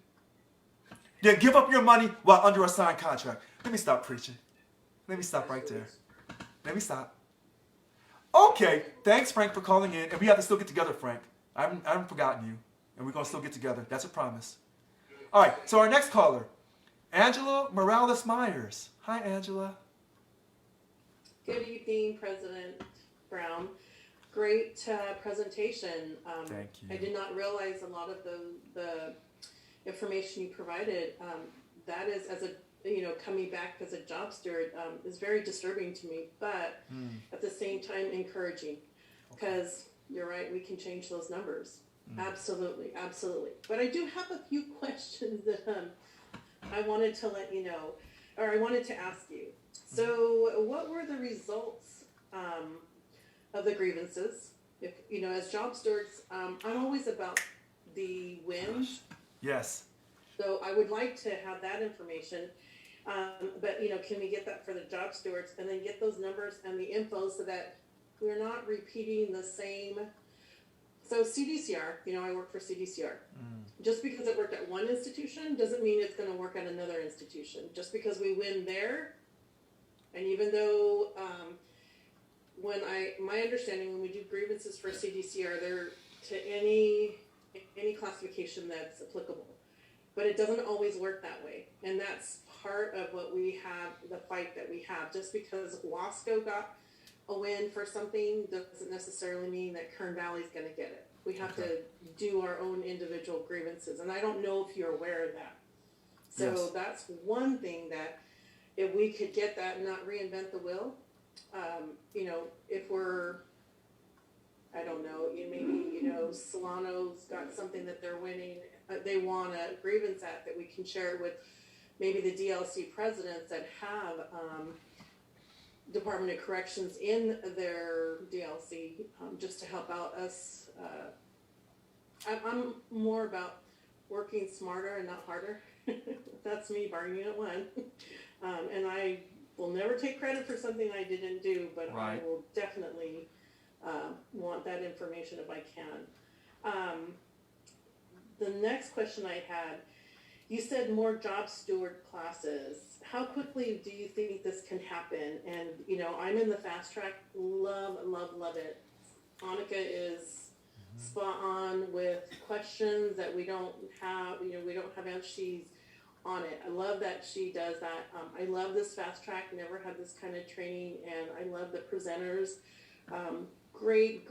then give up your money while under a signed contract. Let me stop preaching. Let me stop right there. Let me stop. Okay, thanks, Frank, for calling in. And we have to still get together, Frank. I haven't forgotten you. And we're going to still get together. That's a promise. All right, so our next caller, Angela Morales Myers. Hi, Angela. Good evening, President Brown. Great presentation. Thank you. I did not realize a lot of the information you provided. That is, as a coming back as a job steward, is very disturbing to me, but at the same time encouraging, because you're right, we can change those numbers. Absolutely, absolutely. But I do have a few questions that I wanted to let you know, or I wanted to ask you. So what were the results of the grievances? If, as job stewards, I'm always about the wins. Yes. So I would like to have that information. But, can we get that for the job stewards and then get those numbers and the info so that we're not repeating the same. So CDCR, I work for CDCR. Just because it worked at one institution doesn't mean it's going to work at another institution. Just because we win there, and even though my understanding when we do grievances for CDCR, they're to any classification that's applicable. But it doesn't always work that way. And that's part of what we have, the fight that we have. Just because Wasco got a win for something doesn't necessarily mean that Kern Valley's going to get it. We have to do our own individual grievances. And I don't know if you're aware of that. So that's one thing that if we could get that and not reinvent the wheel, if we're, I don't know, maybe, Solano's got something that they're winning, they want a grievance at that we can share with maybe the DLC presidents that have Department of Corrections in their DLC, just to help out us. I'm more about working smarter and not harder. That's me, bar unit 1. And I will never take credit for something I didn't do, but I will definitely want that information if I can. The next question I had, you said more job steward classes. How quickly do you think this can happen? And, I'm in the fast track. Love, love, love it. Annika is spot on with questions that we don't have, we don't have answers. She's on it. I love that she does that. I love this fast track. Never had this kind of training, and I love the presenters. Great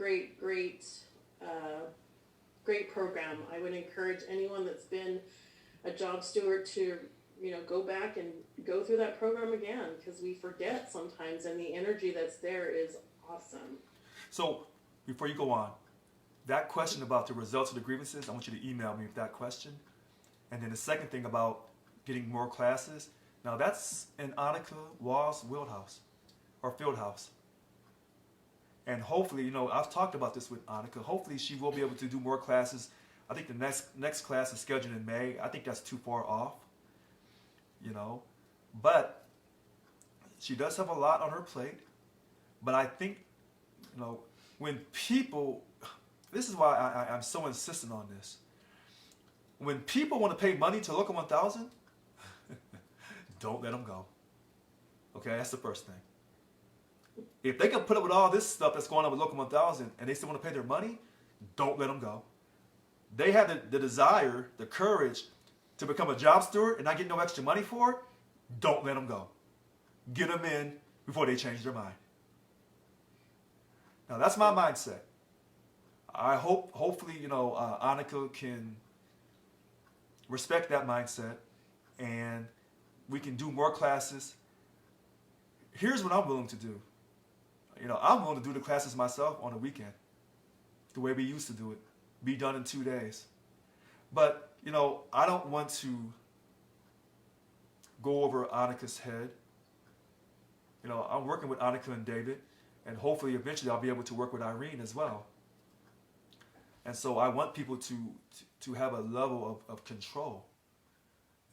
program. I would encourage anyone that's been a job steward to, go back and go through that program again, because we forget sometimes, and the energy that's there is awesome. So before you go on, that question about the results of the grievances, I want you to email me with that question. And then the second thing about getting more classes, now that's in Annika Wall's wheelhouse or field house. And hopefully, I've talked about this with Annika. Hopefully she will be able to do more classes. I think the next class is scheduled in May. I think that's too far off, But she does have a lot on her plate. But I think, when people, this is why I'm so insistent on this. When people want to pay money to Local 1000, don't let them go. Okay, that's the first thing. If they can put up with all this stuff that's going on with Local 1000 and they still want to pay their money, don't let them go. They have the desire, the courage to become a job steward and not get no extra money for it, don't let them go. Get them in before they change their mind. Now, that's my mindset. I hopefully, Annika can respect that mindset and we can do more classes. Here's what I'm willing to do. I'm willing to do the classes myself on a weekend, the way we used to do it, be done in 2 days. But, I don't want to go over Annika's head. I'm working with Annika and David, and hopefully eventually I'll be able to work with Irene as well. And so I want people to have a level of control.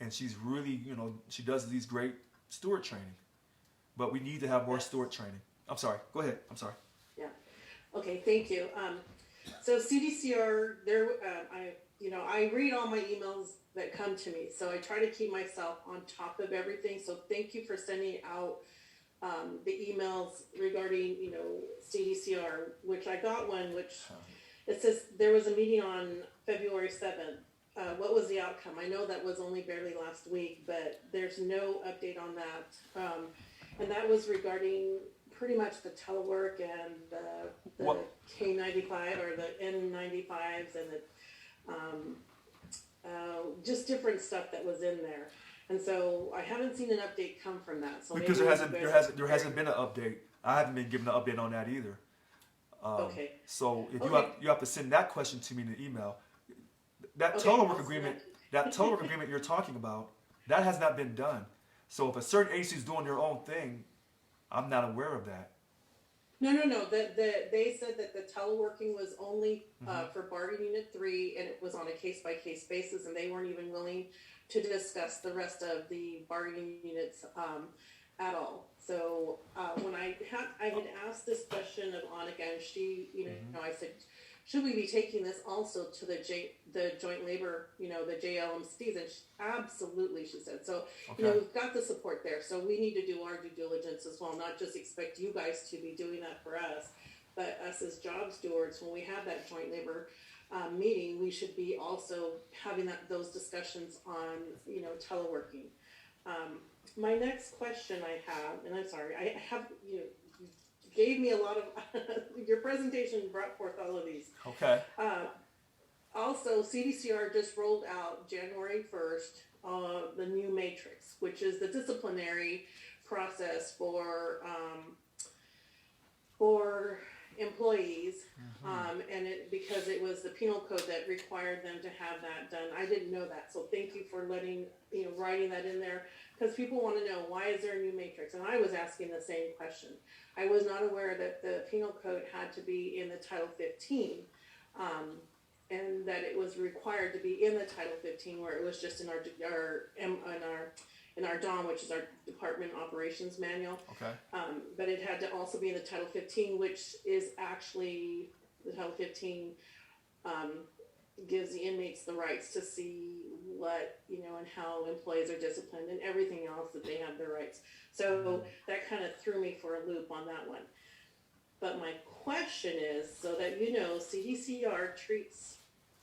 And she's really, she does these great steward training. But we need to have more steward training. I'm sorry. Go ahead. I'm sorry. Yeah. Okay. Thank you. So CDCR, I read all my emails that come to me, so I try to keep myself on top of everything. So thank you for sending out the emails regarding, CDCR, which I got one, which it says there was a meeting on February 7th. What was the outcome? I know that was only barely last week, but there's no update on that. And that was regarding pretty much the telework and the K95 or the N95s and the just different stuff that was in there. And so I haven't seen an update come from that. So Because there hasn't been an update. I haven't been given an update on that either. Okay. So if Okay. you have to send that question to me in an email. That Okay, telework I'll agreement, send that telework agreement you're talking about, that has not been done. So if a certain agency is doing their own thing, I'm not aware of that. No. They said that the teleworking was only for bargaining unit 3, and it was on a case-by-case basis, and they weren't even willing to discuss the rest of the bargaining units at all. So when I had asked this question of Annika, and she, I said, should we be taking this also to the joint labor, the JLMCs? And absolutely, she said. So, Okay. we've got the support there. So we need to do our due diligence as well, not just expect you guys to be doing that for us, but us as job stewards, when we have that joint labor meeting, we should be also having those discussions on, teleworking. My next question I have, and I'm sorry, I have, you gave me a lot of, your presentation brought forth all of these. Okay. Also, CDCR just rolled out January 1st, the new matrix, which is the disciplinary process for employees. And because it was the penal code that required them to have that done. I didn't know that. So thank you for writing that in there, because people want to know, why is there a new matrix? And I was asking the same question. I was not aware that the penal code had to be in the Title 15, and that it was required to be in the Title 15, where it was just in our DOM, which is our Department Operations Manual. Okay. But it had to also be in the Title 15, which is actually the Title 15 gives the inmates the rights to see what, and how employees are disciplined and everything else, that they have their rights. So that kind of threw me for a loop on that one. But my question is, so that CDCR treats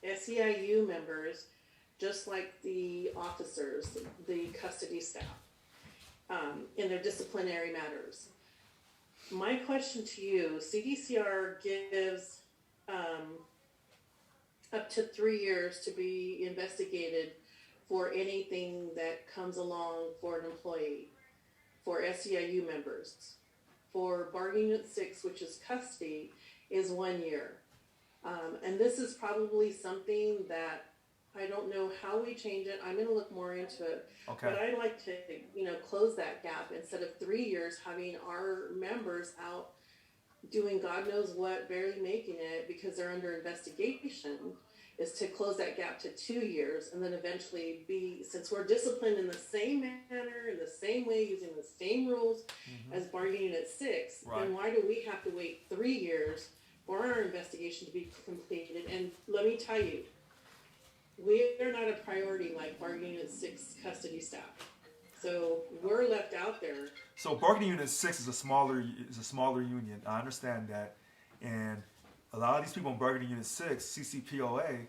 SEIU members just like the officers, the custody staff, in their disciplinary matters. My question to you, CDCR gives up to 3 years to be investigated for anything that comes along for an employee, for SEIU members. For bargaining unit 6, which is custody, is 1 year. And this is probably something that I don't know how we change it. I'm going to look more into it. Okay. But I'd like to, close that gap instead of 3 years, having our members out doing God knows what, barely making it because they're under investigation, is to close that gap to 2 years, and then eventually since we're disciplined in the same manner, in the same way, using the same rules as bargaining unit 6, Right. then why do we have to wait 3 years for our investigation to be completed? And let me tell you, we are not a priority like bargaining unit 6 custody staff. So we're left out there. So bargaining unit 6 is a smaller union. I understand that, and a lot of these people in bargaining unit 6, CCPOA,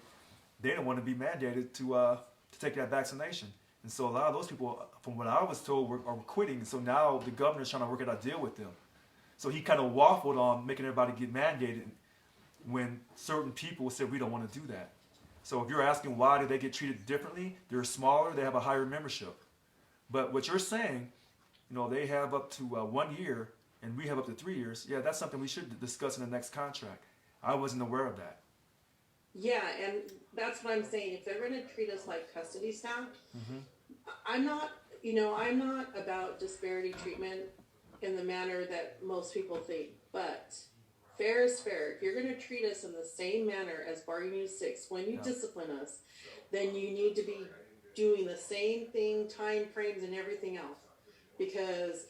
they don't want to be mandated to take that vaccination, and so a lot of those people, from what I was told, are quitting. And so now the governor's trying to work out a deal with them. So he kind of waffled on making everybody get mandated when certain people said we don't want to do that. So if you're asking why do they get treated differently, they're smaller, they have a higher membership. But what you're saying, they have up to 1 year, and we have up to 3 years. Yeah, that's something we should discuss in the next contract. I wasn't aware of that. Yeah, and that's what I'm saying. If they're going to treat us like custody staff, I'm not about disparity treatment in the manner that most people think. But fair is fair. If you're going to treat us in the same manner as bargaining unit 6, when you discipline us, then you need to be doing the same thing, time frames, and everything else. Because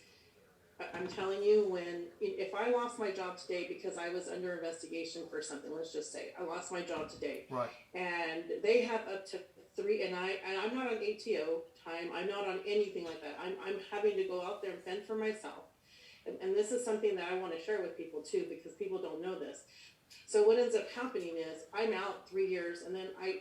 I'm telling you, if I lost my job today because I was under investigation for something, let's just say I lost my job today, Right. and they have up to 3, and I'm not on ATO time, I'm not on anything like that. I'm having to go out there and fend for myself, and this is something that I want to share with people too, because people don't know this. So what ends up happening is I'm out 3 years, and then I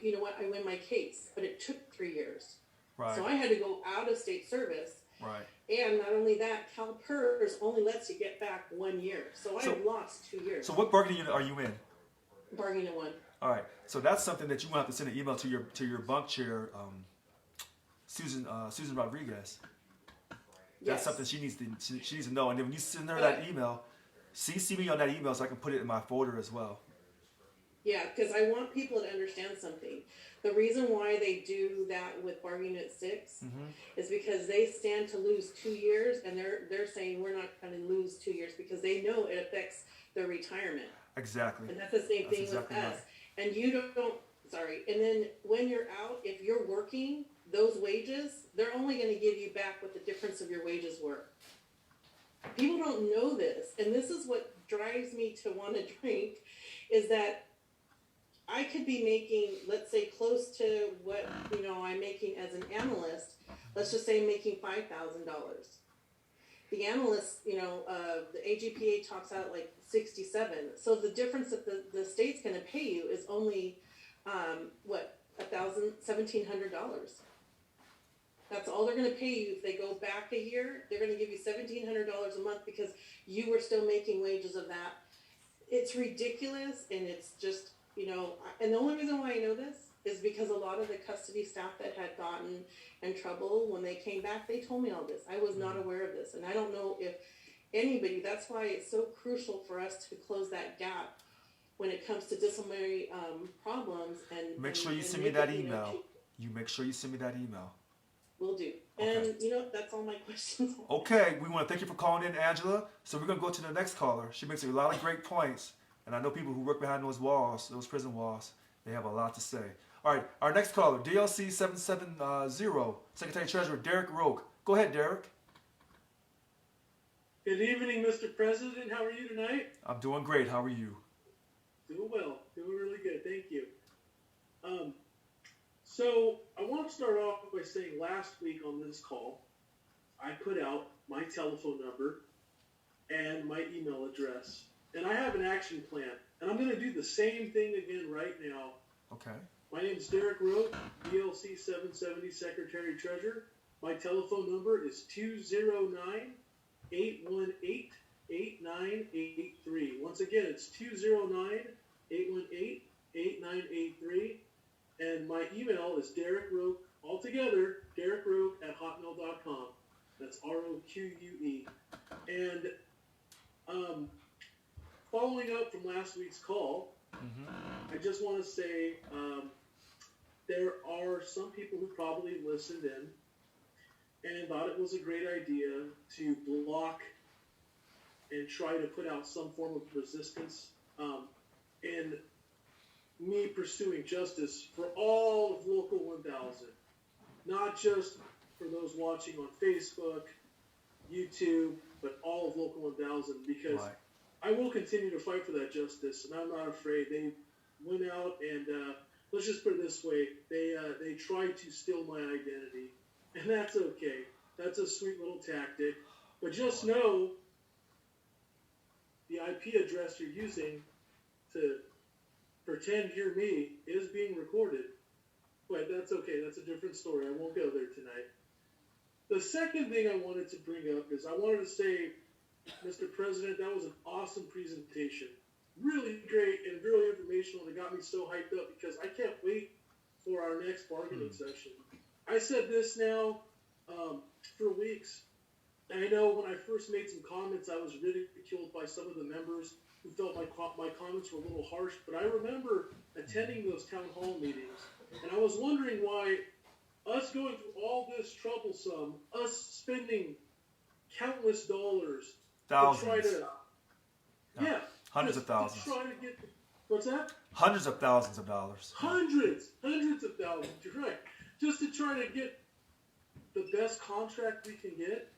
win my case, but it took 3 years. Right. So I had to go out of state service. Right. And not only that, CalPERS only lets you get back 1 year. So I lost 2 years. So what bargaining unit are you in? Bargaining 1. All right. So that's something that you want to have to send an email to your bunk chair, Susan Rodriguez. That's Yes. something she needs to know. And then when you send her that email, CC me on that email so I can put it in my folder as well. Yeah, because I want people to understand something. The reason why they do that with bargaining at 6 is because they stand to lose 2 years, and they're saying we're not going to lose 2 years because they know it affects their retirement. Exactly. And that's the same thing exactly with us. right. And you don't, sorry. And then when you're out, if you're working, those wages, they're only going to give you back what the difference of your wages were. People don't know this. And this is what drives me to want to drink, is that I could be making, let's say, close to what, I'm making as an analyst. Let's just say I'm making $5,000. The analyst, the AGPA tops out like 67. So the difference that the state's going to pay you is only, $1,700. That's all they're going to pay you. If they go back a year, they're going to give you $1,700 a month because you were still making wages of that. It's ridiculous, and it's just, and the only reason why I know this is because a lot of the custody staff that had gotten in trouble when they came back, they told me all this. I was not aware of this, and I don't know if anybody, that's why it's so crucial for us to close that gap when it comes to disciplinary problems. And Make sure you and send me make that it, email. You make sure you send me that email. Will do. Okay. And that's all my questions. Okay, we want to thank you for calling in, Angela. So we're going to go to the next caller. She makes a lot of great points. And I know people who work behind those walls, those prison walls, they have a lot to say. All right, our next caller, DLC 770, Secretary Treasurer Derek Roque. Go ahead, Derek. Good evening, Mr. President. How are you tonight? I'm doing great. How are you? Doing well. Doing really good. Thank you. So I want to start off by saying last week on this call, I put out my telephone number and my email address, and I have an action plan, and I'm going to do the same thing again right now. Okay. My name is Derek Roque, DLC 770 Secretary Treasurer. My telephone number is 209-818-8983. Once again, it's 209-818-8983. And my email is Derek Roque, altogether, Derek Roque @hotmail.com. That's ROQUE. And following up from last week's call, I just want to say there are some people who probably listened in and thought it was a great idea to block and try to put out some form of resistance in me pursuing justice for all of Local 1000, not just for those watching on Facebook, YouTube, but all of Local 1000, because Right. I will continue to fight for that justice, and I'm not afraid. They went out and, let's just put it this way, they tried to steal my identity, and that's okay. That's a sweet little tactic, but just know the IP address you're using to pretend you're me is being recorded, but that's okay. That's a different story. I won't go there tonight. The second thing I wanted to bring up is I wanted to say, Mr. President, that was an awesome presentation. Really great and really informational. It got me so hyped up because I can't wait for our next bargaining session. I said this now for weeks. And I know when I first made some comments, I was ridiculed by some of the members who felt my comments were a little harsh, but I remember attending those town hall meetings, and I was wondering why us going through all this troublesome, us spending countless dollars Thousands. to try to, Hundreds of thousands. to try to get, what's that? Hundreds of thousands of dollars. Hundreds of thousands, you're right. Just to try to get the best contract we can get.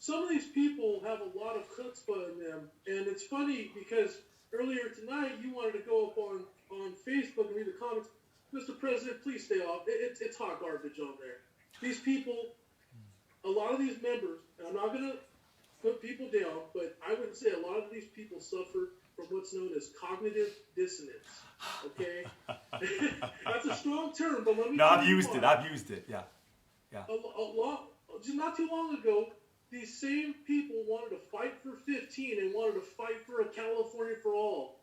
some of these people have a lot of chutzpah in them, and it's funny because earlier tonight you wanted to go up on Facebook and read the comments. Mr. President, please stay off. It's hot garbage on there. These people, a lot of these members, and I'm not going to put people down, but I would say a lot of these people suffer from what's known as cognitive dissonance. Okay? That's a strong term, but let me No, tell I've you used why. it. I've used it. Yeah. Just not too long ago, these same people wanted to fight for 15 and wanted to fight for a California for all.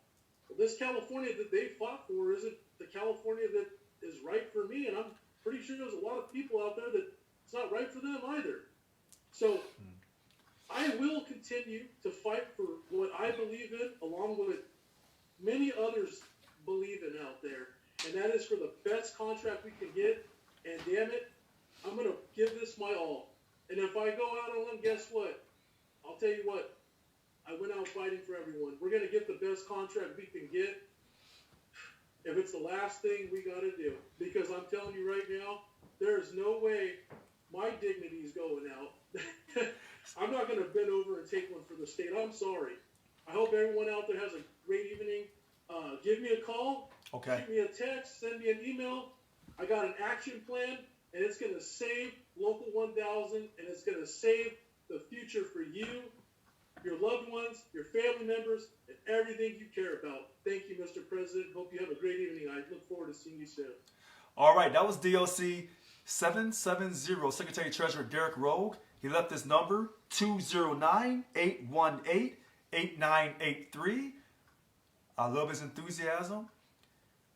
Well, this California that they fought for isn't the California that is right for me, and I'm pretty sure there's a lot of people out there that it's not right for them either. So I will continue to fight for what I believe in, along with many others believe in out there, and that is for the best contract we can get. And damn it, I'm gonna give this my all. And if I go out on limb, guess what? I'll tell you what. I went out fighting for everyone. We're gonna get the best contract we can get. If it's the last thing we gotta do, because I'm telling you right now, there is no way my dignity is going out. I'm not gonna bend over and take one for the state. I'm sorry. I hope everyone out there has a great evening. Give me a call. Okay. Shoot me a text. Send me an email. I got an action plan, and it's gonna save Local 1000, and it's gonna save the future for you, your loved ones, your family members, and everything you care about. Thank you, Mr. President. Hope you have a great evening. I look forward to seeing you soon. All right, that was DLC 770, Secretary Treasurer Derek Rogue. He left his number 209-818-8983. I love his enthusiasm.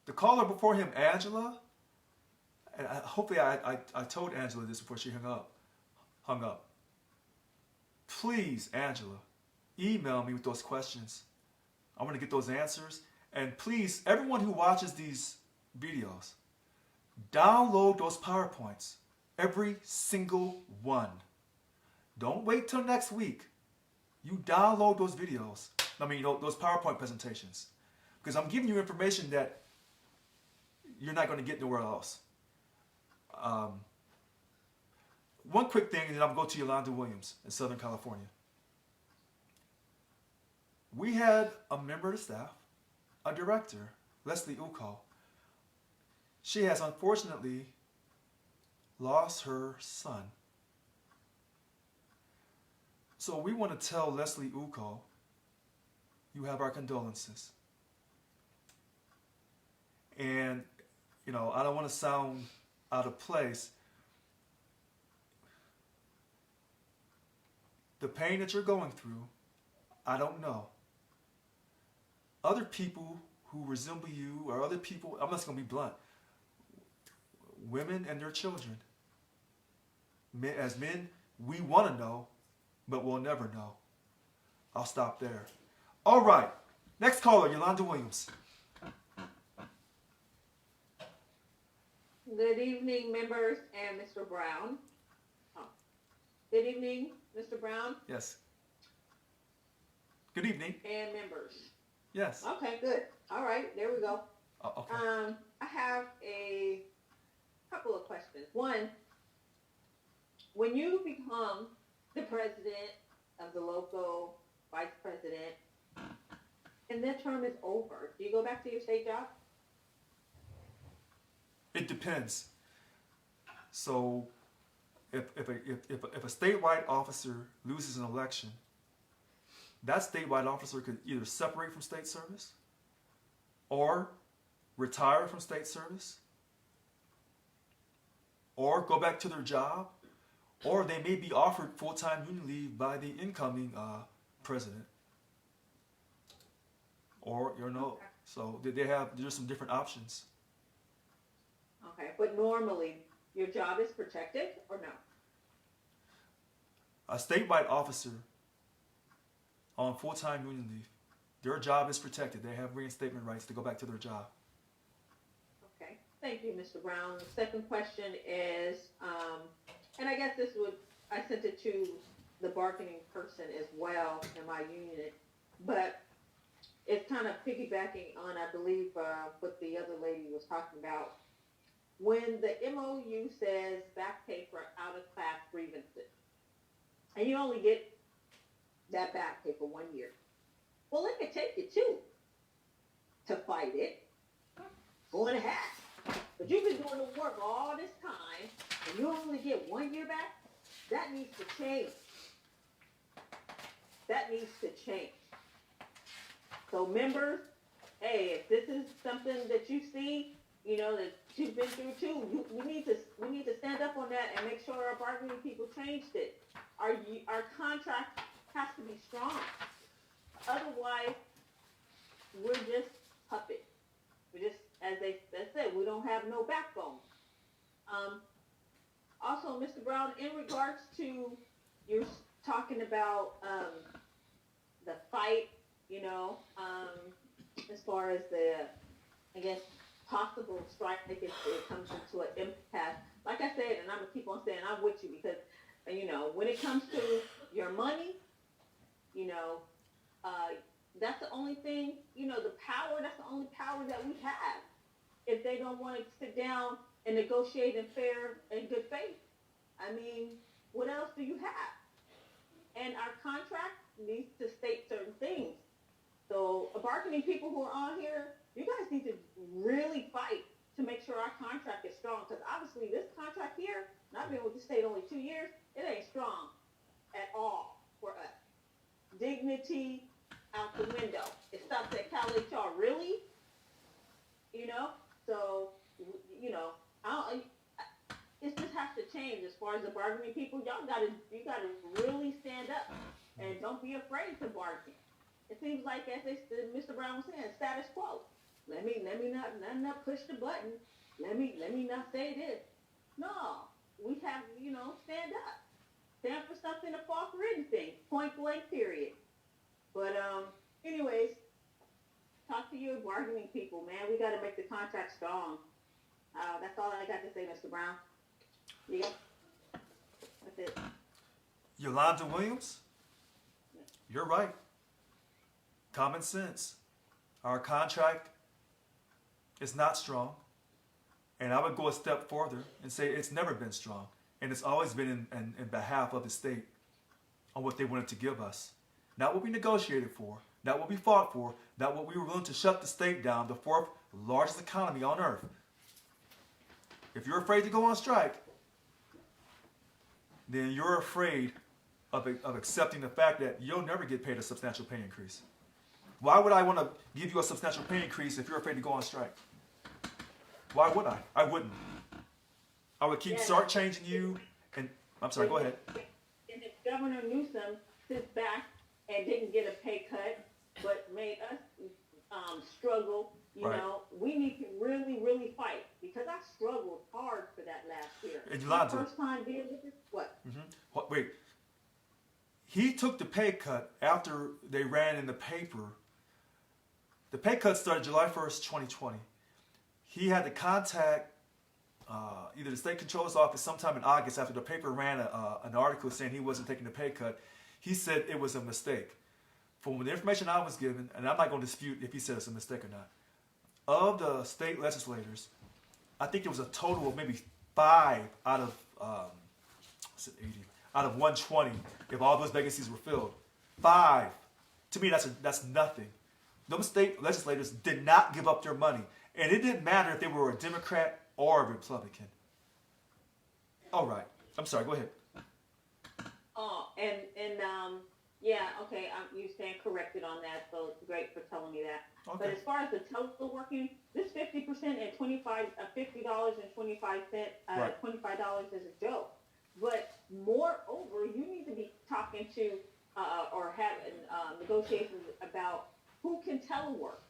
The caller before him, Angela, and hopefully I told Angela this before she hung up. Please, Angela, email me with those questions. I want to get those answers. And please, everyone who watches these videos, download those PowerPoints. Every single one. Don't wait till next week. You download those videos. Those PowerPoint presentations. Because I'm giving you information that you're not going to get nowhere else. One quick thing, and then I'll go to Yolanda Williams in Southern California. We had a member of the staff, a director, Leslie Uko. She has unfortunately lost her son. So we want to tell Leslie Uko, you have our condolences. And, I don't want to sound out of place. The pain that you're going through, I don't know. Other people who resemble you, or other people, I'm just going to be blunt, women and their children. As men, we want to know, but we'll never know. I'll stop there. All right. Next caller, Yolanda Williams. Good evening, members and Mr. Brown. Good evening, Mr. Brown. Yes. Good evening. And members. Yes. Okay, good. All right, there we go. Okay. I have a couple of questions. One, when you become the president of the local, vice president, and that term is over, do you go back to your state job? It depends. So, if a statewide officer loses an election, that statewide officer could either separate from state service, or retire from state service, or go back to their job, or they may be offered full-time union leave by the incoming president. Or so there's some different options. Okay, but normally your job is protected or no? A statewide officer on full-time union leave, their job is protected. They have reinstatement rights to go back to their job. Okay, thank you, Mr. Brown. The second question is, and I guess I sent it to the bargaining person as well in my unit, but it's kind of piggybacking on, I believe, what the other lady was talking about. When the MOU says back pay for out-of-class grievances, and you only get that back pay for 1 year. Well, it could take you 2 to fight it. 4.5. But you've been doing the work all this time, and you only get 1 year back? That needs to change. That needs to change. So members, hey, if this is something that you see, you know, that you've been through too, we need to stand up on that and make sure our bargaining people changed it. Our contract has to be strong. Otherwise, we're just puppets. We just, as they said, we don't have no backbone. Also, Mr. Brown, in regards to you're talking about the fight, you know, as far as the, I guess, possible strike if it comes into an impasse. Like I said, and I'm gonna keep on saying, I'm with you because, you know, when it comes to your money, you know, that's the only thing, you know, the power, that's the only power that we have. If they don't want to sit down and negotiate in fair and good faith, I mean, what else do you have? And our contract needs to state certain things. So, bargaining people who are on here, you guys need to really fight to make sure our contract is strong. Because obviously, this contract here, and I've been with the state only 2 years, it ain't strong at all for us. Dignity out the window. It stops at Cal HR, really? You know? So, you know, it just has to change as far as the bargaining people. You gotta really stand up and don't be afraid to bargain. It seems like, as Mr. Brown was saying, status quo. Let me not push the button. Let me not say this. No, we have, you know, stand up. Stand for something to fall for anything. Point blank, period. But anyways, talk to your bargaining people, man. We got to make the contract strong. That's all I got to say, Mr. Brown. Yeah, that's it. Yolanda Williams, you're right. Common sense. Our contract is not strong. And I would go a step further and say it's never been strong. And it's always been in behalf of the state on what they wanted to give us. Not what we negotiated for, not what we fought for, not what we were willing to shut the state down, the 4th largest economy on earth. If you're afraid to go on strike, then you're afraid of accepting the fact that you'll never get paid a substantial pay increase. Why would I want to give you a substantial pay increase if you're afraid to go on strike? Why would I? I wouldn't. I would keep changing you. And I'm sorry, go ahead. And if Governor Newsom sits back and didn't get a pay cut, but made us struggle, you know, we need to really, really fight because I struggled hard for that last year. And Yolanda, first time dealing with this, what? Mm-hmm. Wait. He took the pay cut after they ran in the paper. The pay cut started July 1st, 2020. He had to contact either the state controller's office sometime in August after the paper ran an article saying he wasn't taking the pay cut. He said it was a mistake. From the information I was given, and I'm not going to dispute if he said it's a mistake or not, of the state legislators, I think it was a total of maybe 5 out of 80, out of 120, if all those vacancies were filled. 5. To me, that's nothing. Those state legislators did not give up their money. And it didn't matter if they were a Democrat or a Republican. All right. I'm sorry. Go ahead. Oh, and yeah, okay, you stand corrected on that, so it's great for telling me that. Okay. But as far as the teleworking, this 50% and $50.25, Right. $25 is a joke. But moreover, you need to be talking to or having negotiations about who can telework.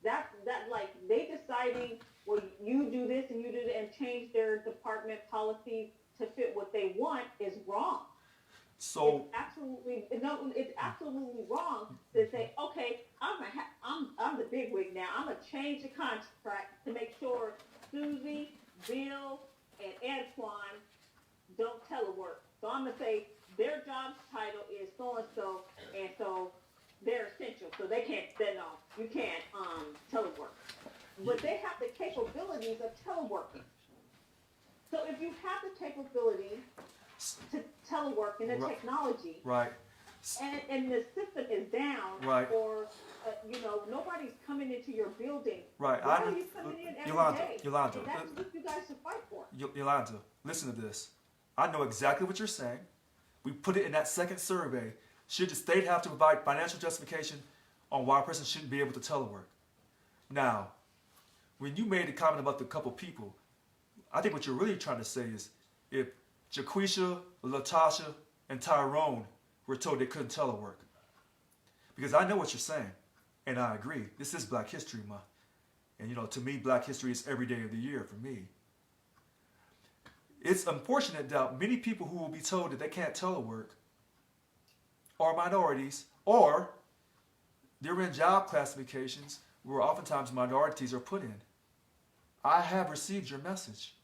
That like they deciding, well, you do this and you do that and change their department policy to fit what they want is wrong. So It's absolutely wrong to say, okay, I'm the big wig now. I'm gonna change the contract to make sure Susie, Bill, and Antoine don't telework. So I'm gonna say their job title is so and so they're essential, so they can't. You can't telework. But they have the capabilities of teleworking. So if you have the capability to telework and the Right. technology, Right. and the system is down, Right. or nobody's coming into your building. Right. Why are you coming in every day? Yolanda, And that's what you guys should fight for. Yolanda, listen to this. I know exactly what you're saying. We put it in that second survey. Should the state have to provide financial justification on why a person shouldn't be able to telework? Now, when you made a comment about the couple people, I think what you're really trying to say is if Jaquisha, Latasha, and Tyrone were told they couldn't telework. Because I know what you're saying, and I agree. This is Black History Month. And to me, Black history is every day of the year for me. It's unfortunate that many people who will be told that they can't telework are minorities, or they're in job classifications where oftentimes minorities are put in. I have received your message.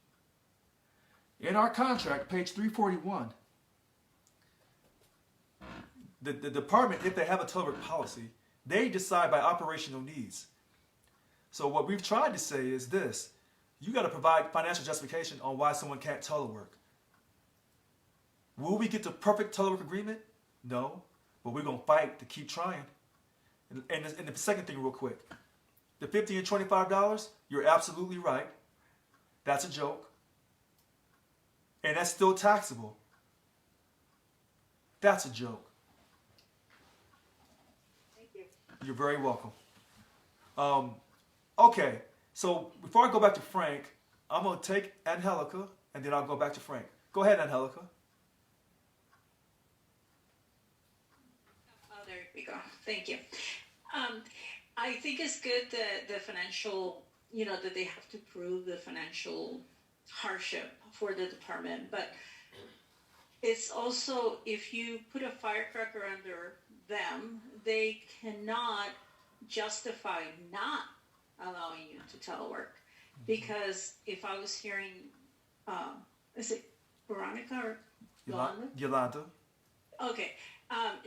In our contract, page 341, the department, if they have a telework policy, they decide by operational needs. So what we've tried to say is this: you got to provide financial justification on why someone can't telework. Will we get the perfect telework agreement? No, but we're going to fight to keep trying. And the second thing real quick, the $50 and $25, you're absolutely right. That's a joke. And that's still taxable. That's a joke. Thank you. You're very welcome. Okay, so before I go back to Frank, I'm going to take Angelica, and then I'll go back to Frank. Go ahead, Angelica. Oh, there we go. Thank you. I think it's good that the financial, that they have to prove the financial hardship for the department, but it's also, if you put a firecracker under them, they cannot justify not allowing you to telework. Because if I was hearing, is it Veronica or Yolanda? Yolanda. Okay.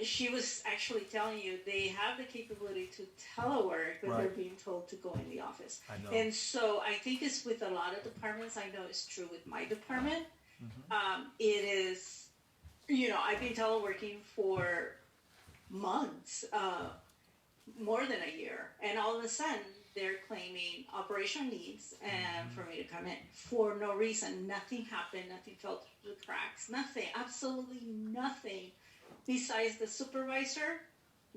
She was actually telling you they have the capability to telework, but Right. they're being told to go in the office. I know. And so I think it's with a lot of departments. I know it's true with my department. It is, I've been teleworking for months, more than a year. And all of a sudden, they're claiming operational needs and for me to come in for no reason. Nothing happened. Nothing fell through the cracks. Nothing. Absolutely nothing. Besides the supervisor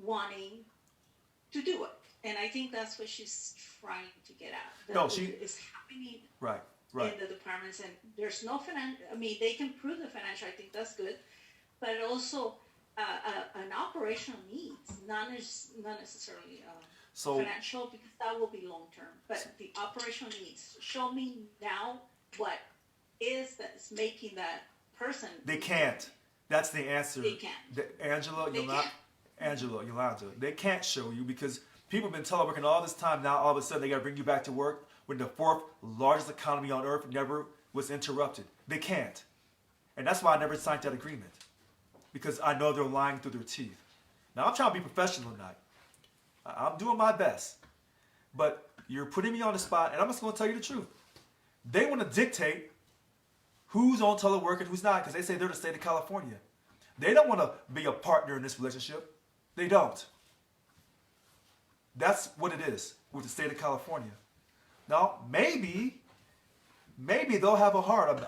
wanting to do it. And I think that's what she's trying to get at. No, is happening Right. in the departments. And there's no they can prove the financial, I think that's good. But also an operational needs, not necessarily financial, because that will be long term. But the operational needs, show me now what is that's making that person. They can't. That's the answer. They can't. Yolanda, they can't show you because people have been teleworking all this time. Now all of a sudden they got to bring you back to work when the fourth largest economy on earth never was interrupted. They can't. And that's why I never signed that agreement, because I know they're lying through their teeth. Now I'm trying to be professional tonight. I'm doing my best. But you're putting me on the spot, and I'm just going to tell you the truth. They want to dictate who's on telework and who's not, because they say they're the state of California. They don't want to be a partner in this relationship. They don't. That's what it is with the state of California. Now, maybe they'll have a heart.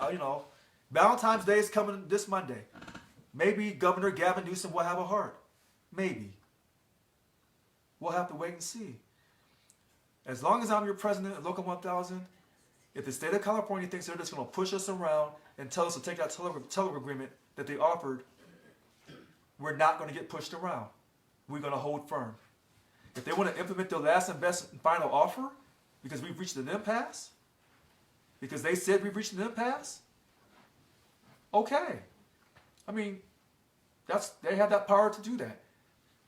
Valentine's Day is coming this Monday. Maybe Governor Gavin Newsom will have a heart. Maybe. We'll have to wait and see. As long as I'm your president at Local 1000, if the state of California thinks they're just going to push us around and tell us to take that telework agreement that they offered, we're not going to get pushed around. We're going to hold firm. If they want to implement their last and best and final offer because we've reached an impasse, because they said we've reached an impasse, okay. I mean, they have that power to do that.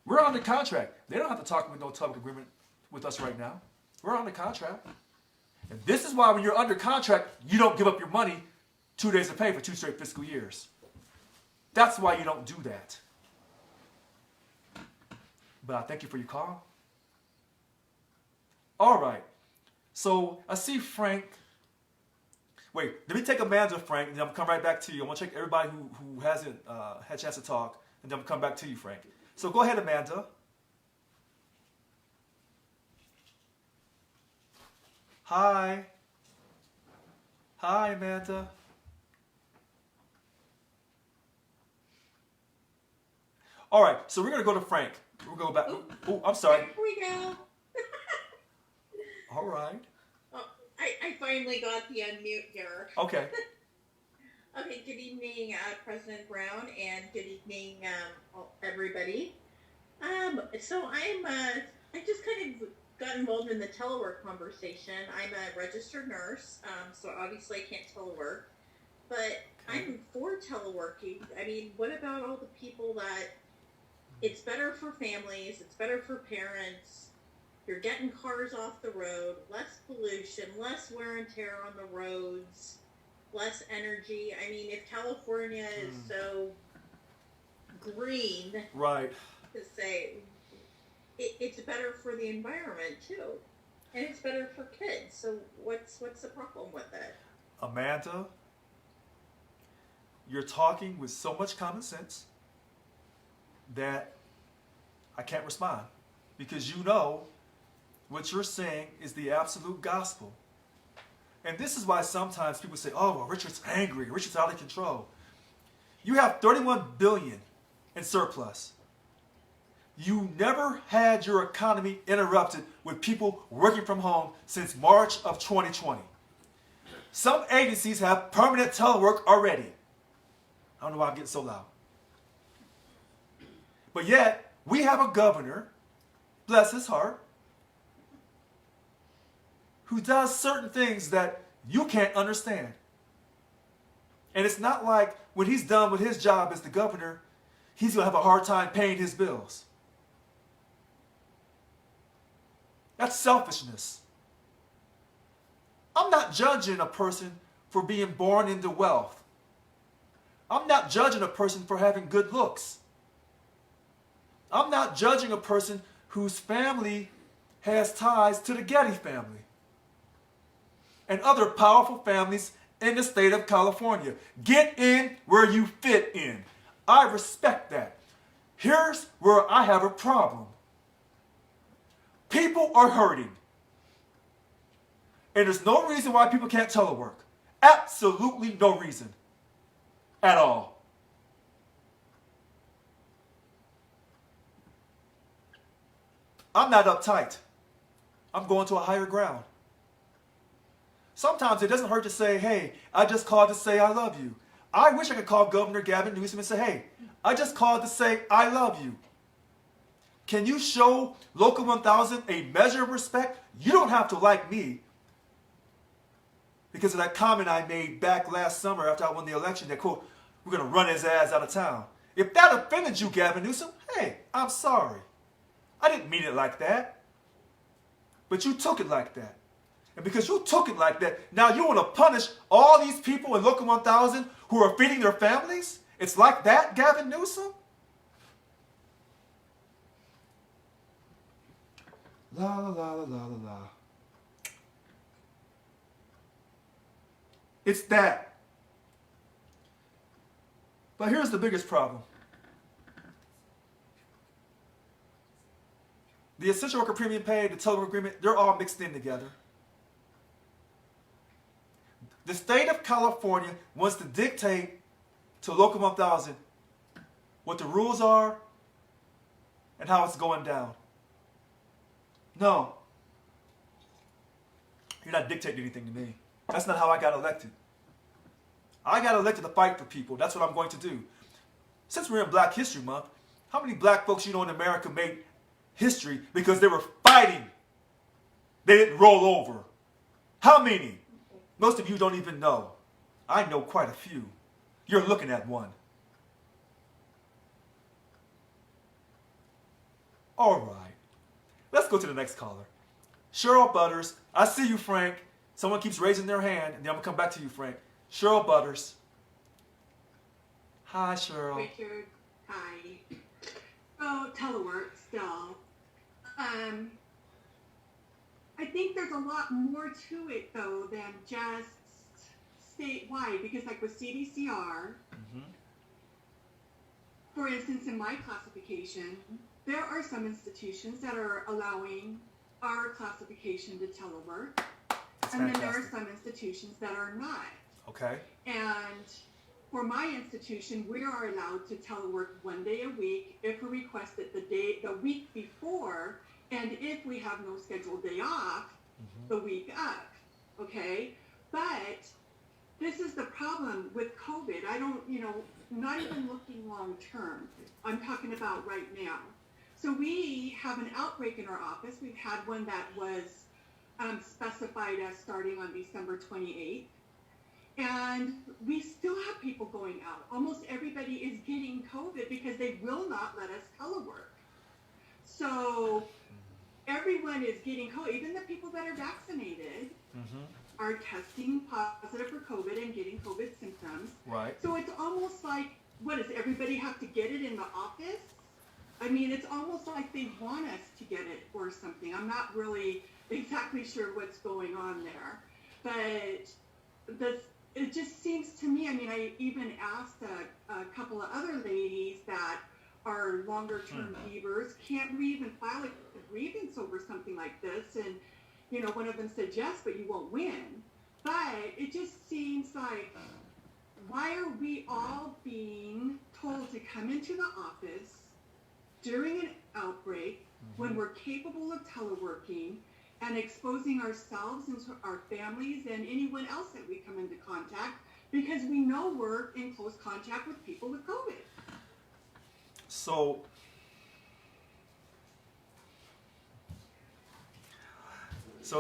We're under contract. They don't have to talk with no telework agreement with us right now. We're under contract. And this is why when you're under contract, you don't give up your money 2 days of pay for 2 straight fiscal years. That's why you don't do that. But I thank you for your call. All right. So I see Frank Wait, let me take Amanda, Frank, and then I'm going to come right back to you. I want to check everybody who hasn't had a chance to talk, and then I'm going to come back to you, Frank. So go ahead, Amanda. Hi. Hi, Amanda. All right, so we're going to go to Frank. We'll go back. Oh, I'm sorry. Here we go. All right. Oh, I finally got the unmute here. Okay. Okay, good evening, President Brown, and good evening, everybody. So I just kind of got involved in the telework conversation. I'm a registered nurse, so obviously I can't telework, but I'm for teleworking. I mean, what about all the people that it's better for families, it's better for parents, you're getting cars off the road, less pollution, less wear and tear on the roads, less energy. I mean, if California is so green, Right. to say, it's better for the environment too, and it's better for kids. So what's the problem with that? Amanda, you're talking with so much common sense that I can't respond, because you know what you're saying is the absolute gospel. And this is why sometimes people say, oh, well, Richard's angry, Richard's out of control. You have $31 billion in surplus. You never had your economy interrupted with people working from home since March of 2020. Some agencies have permanent telework already. I don't know why I'm getting so loud. But yet, we have a governor, bless his heart, who does certain things that you can't understand. And it's not like when he's done with his job as the governor, he's going to have a hard time paying his bills. That's selfishness. I'm not judging a person for being born into wealth. I'm not judging a person for having good looks. I'm not judging a person whose family has ties to the Getty family and other powerful families in the state of California. Get in where you fit in. I respect that. Here's where I have a problem. People are hurting. And there's no reason why people can't telework. Absolutely no reason at all. I'm not uptight. I'm going to a higher ground. Sometimes it doesn't hurt to say, hey, I just called to say I love you. I wish I could call Governor Gavin Newsom and say, hey, I just called to say I love you. Can you show Local 1000 a measure of respect? You don't have to like me because of that comment I made back last summer after I won the election that, quote, we're going to run his ass out of town. If that offended you, Gavin Newsom, hey, I'm sorry. I didn't mean it like that. But you took it like that. And because you took it like that, now you want to punish all these people in Local 1000 who are feeding their families? It's like that, Gavin Newsom? La la la la la la la. It's that. But here's the biggest problem. The essential worker premium pay, the telework agreement, they're all mixed in together. The state of California wants to dictate to Local 1000 what the rules are and how it's going down. No. You're not dictating anything to me. That's not how I got elected. I got elected to fight for people. That's what I'm going to do. Since we're in Black History Month, how many black folks you know in America made history because they were fighting? They didn't roll over. How many? Most of you don't even know. I know quite a few. You're looking at one. All right. Let's go to the next caller. Cheryl Butters. I see you, Frank. Someone keeps raising their hand, and then I'm going to come back to you, Frank. Cheryl Butters. Hi, Cheryl. Richard, hi. Oh, telework still. I think there's a lot more to it, though, than just statewide because, like with CDCR, for instance, in my classification, there are some institutions that are allowing our classification to telework, and then there are some institutions that are not. Okay. And for my institution, we are allowed to telework 1 day a week if we request it the week before, and if we have no scheduled day off, the week up. Okay? But this is the problem with COVID. I don't, not even looking long term. I'm talking about right now. So we have an outbreak in our office. We've had one that was specified as starting on December 28th. And we still have people going out. Almost everybody is getting COVID because they will not let us telework. So everyone is getting COVID. Even the people that are vaccinated are testing positive for COVID and getting COVID symptoms. Right. So it's almost like, what, does everybody have to get it in the office? I mean, it's almost like they want us to get it or something. I'm not really exactly sure what's going on there. But it just seems to me, I mean, I even asked a couple of other ladies that are longer term beavers, can't we even file a grievance over something like this? And, one of them said, yes, but you won't win. But it just seems like, why are we all being told to come into the office during an outbreak when we're capable of teleworking and exposing ourselves and our families and anyone else that we come into contact, because we know we're in close contact with people with COVID. So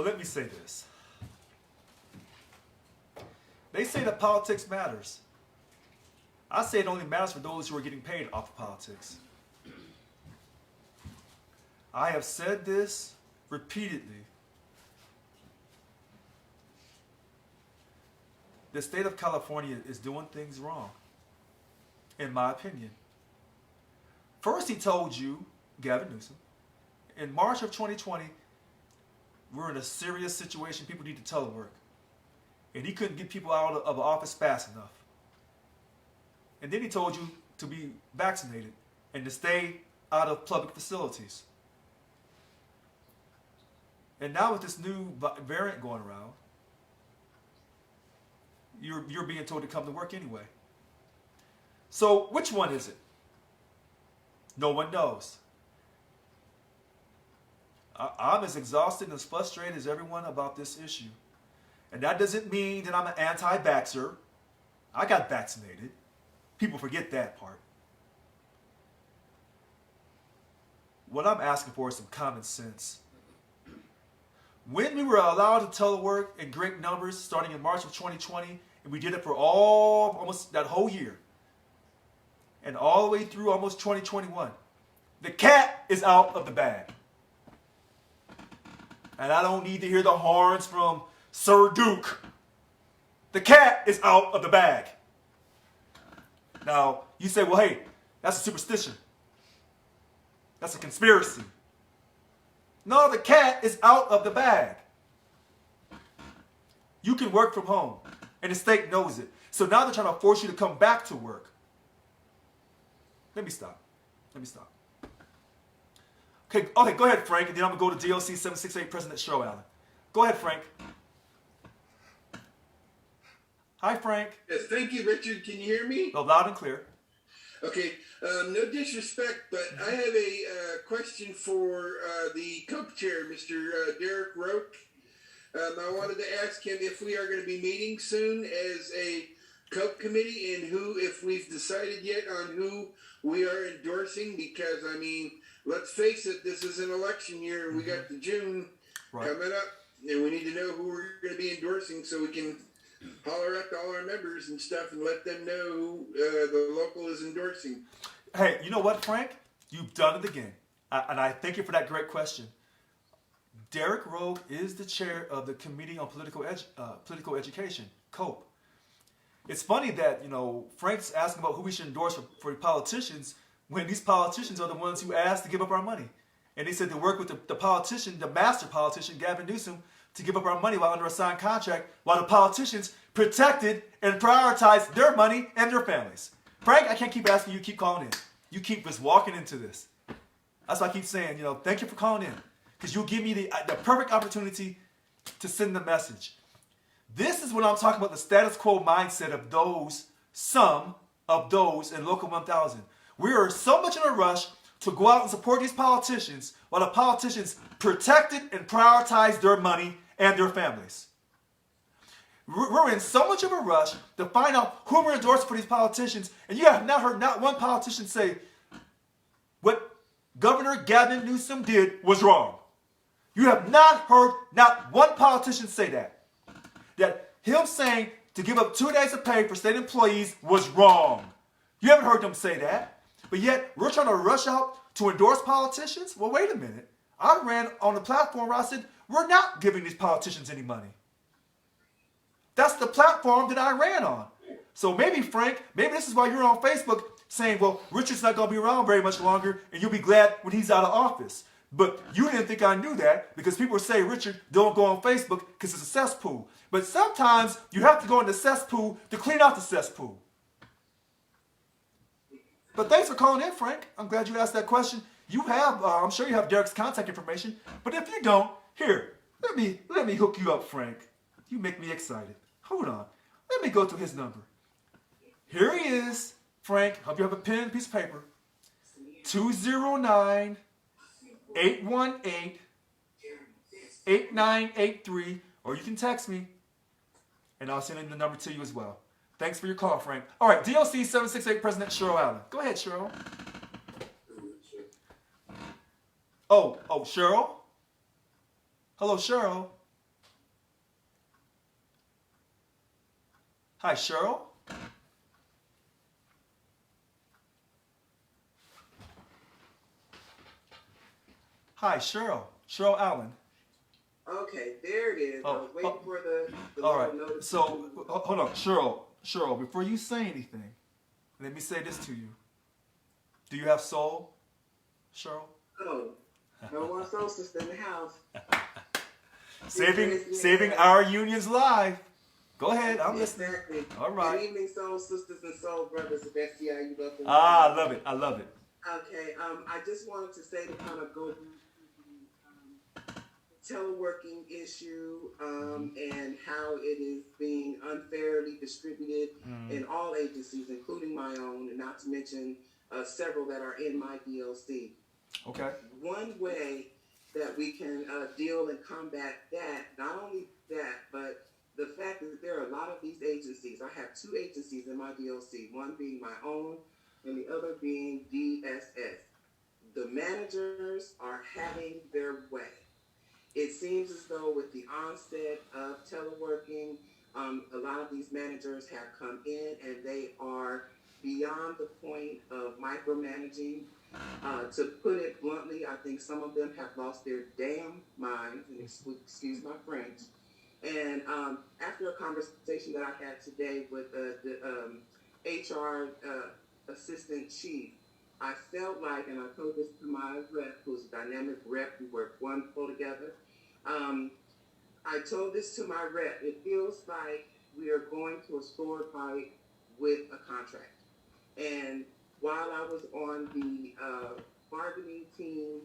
let me say this. They say that politics matters. I say it only matters for those who are getting paid off of politics. I have said this repeatedly. The state of California is doing things wrong, in my opinion. First, he told you, Gavin Newsom, in March of 2020, we're in a serious situation. People need to telework. And he couldn't get people out of the office fast enough. And then he told you to be vaccinated and to stay out of public facilities. And now with this new variant going around, you're being told to come to work anyway. So which one is it? No one knows. I'm as exhausted and as frustrated as everyone about this issue. And that doesn't mean that I'm an anti-vaxxer. I got vaccinated. People forget that part. What I'm asking for is some common sense. When we were allowed to telework in great numbers starting in March of 2020, and we did it for almost that whole year, and all the way through almost 2021, the cat is out of the bag. And I don't need to hear the horns from Sir Duke. The cat is out of the bag. Now, you say, well, hey, that's a superstition. That's a conspiracy. No, the cat is out of the bag. You can work from home, and the state knows it. So now they're trying to force you to come back to work. Let me stop. Okay, go ahead, Frank, and then I'm going to go to DLC 768 President Cheryl Allen. Go ahead, Frank. Hi, Frank. Yes, thank you, Richard. Can you hear me? Oh, loud and clear. Okay, no disrespect, but I have a question for the co-chair, Mr. Derek Roque. I wanted to ask him if we are going to be meeting soon as a COPE committee and if we've decided yet on who we are endorsing, because, I mean, let's face it, this is an election year, and we got the June coming up, and we need to know who we're going to be endorsing so we can holler at all our members and stuff and let them know who the local is endorsing. Hey, you know what, Frank? You've done it again. And I thank you for that great question. Derek Roque is the chair of the Committee on Political Education, COPE. It's funny that, Frank's asking about who we should endorse for politicians when these politicians are the ones who asked to give up our money. And they said to work with the politician, the master politician, Gavin Newsom, to give up our money while under a signed contract, while the politicians protected and prioritized their money and their families. Frank, I can't keep asking you, keep calling in. You keep just walking into this. That's why I keep saying, thank you for calling in. Because you'll give me the perfect opportunity to send the message. This is what I'm talking about, the status quo mindset of some of those in Local 1000. We are so much in a rush to go out and support these politicians while the politicians protected and prioritized their money and their families. We're in so much of a rush to find out who we're endorsing for these politicians, and you have not heard not one politician say what Governor Gavin Newsom did was wrong. You have not heard not one politician say that. That him saying to give up 2 days of pay for state employees was wrong. You haven't heard them say that. But yet, we're trying to rush out to endorse politicians? Well, wait a minute. I ran on the platform where I said, we're not giving these politicians any money. That's the platform that I ran on. So maybe, Frank, maybe this is why you're on Facebook saying, well, Richard's not going to be around very much longer, and you'll be glad when he's out of office. But you didn't think I knew that because people say, Richard, don't go on Facebook because it's a cesspool. But sometimes you have to go in the cesspool to clean out the cesspool. But thanks for calling in, Frank. I'm glad you asked that question. You have, I'm sure you have Derek's contact information. But if you don't, here, let me hook you up, Frank. You make me excited. Hold on. Let me go to his number. Here he is, Frank. Hope you have a pen and piece of paper. 209-818-8983. Or you can text me, and I'll send in the number to you as well. Thanks for your call, Frank. All right, DLC 768 President Cheryl Allen. Go ahead, Cheryl. Oh, Cheryl? Hello, Cheryl. Hi, Cheryl. Hi, Cheryl. Cheryl Allen. Okay, there it is. I was waiting for the all right. notice. So, hold on. Cheryl, before you say anything, let me say this to you. Do you have soul, Cheryl? Oh, no one soul sister in the house. Saving our union's life. Go ahead, I'm listening. Exactly. All right. Good evening, soul sisters and soul brothers. If that's the how you love them. I love it. Okay, I just wanted to say to kind of go through the teleworking issue and how it is being unfairly distributed in all agencies, including my own, and not to mention several that are in my DLC. Okay. One way that we can deal and combat that, not only that, but the fact that there are a lot of these agencies. I have 2 agencies in my DLC, one being my own and the other being DSS. The managers are having their way. It seems as though with the onset of teleworking, a lot of these managers have come in and they are beyond the point of micromanaging. To put it bluntly, I think some of them have lost their damn minds, and excuse my French. And after a conversation that I had today with the HR assistant chief, I felt like, and I told this to my rep, who's a dynamic rep, we work wonderful together. I told this to my rep, it feels like we are going to a sword fight with a contract. And while I was on the bargaining team,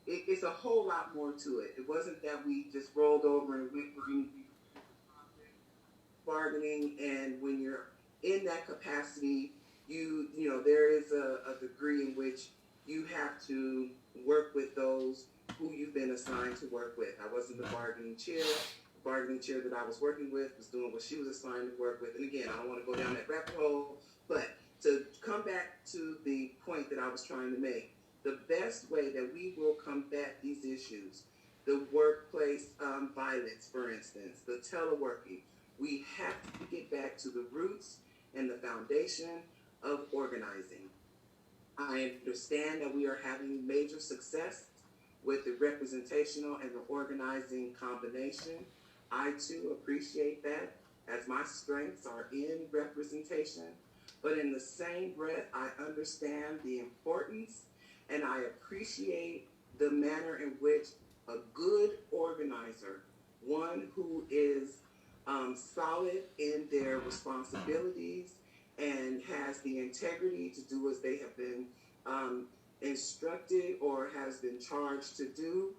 it's a whole lot more to it. It wasn't that we just rolled over and went for bargaining, and when you're in that capacity, there is a degree in which you have to work with those who you've been assigned to work with. I wasn't the bargaining chair. The bargaining chair that I was working with was doing what she was assigned to work with. And again, I don't want to go down that rabbit hole, but to come back to the point that I was trying to make, the best way that we will combat these issues, the workplace violence, for instance, the teleworking, we have to get back to the roots and the foundation of organizing. I understand that we are having major success with the representational and the organizing combination. I too appreciate that, as my strengths are in representation. But in the same breath, I understand the importance and I appreciate the manner in which a good organizer one who is solid in their responsibilities and has the integrity to do as they have been instructed or has been charged to do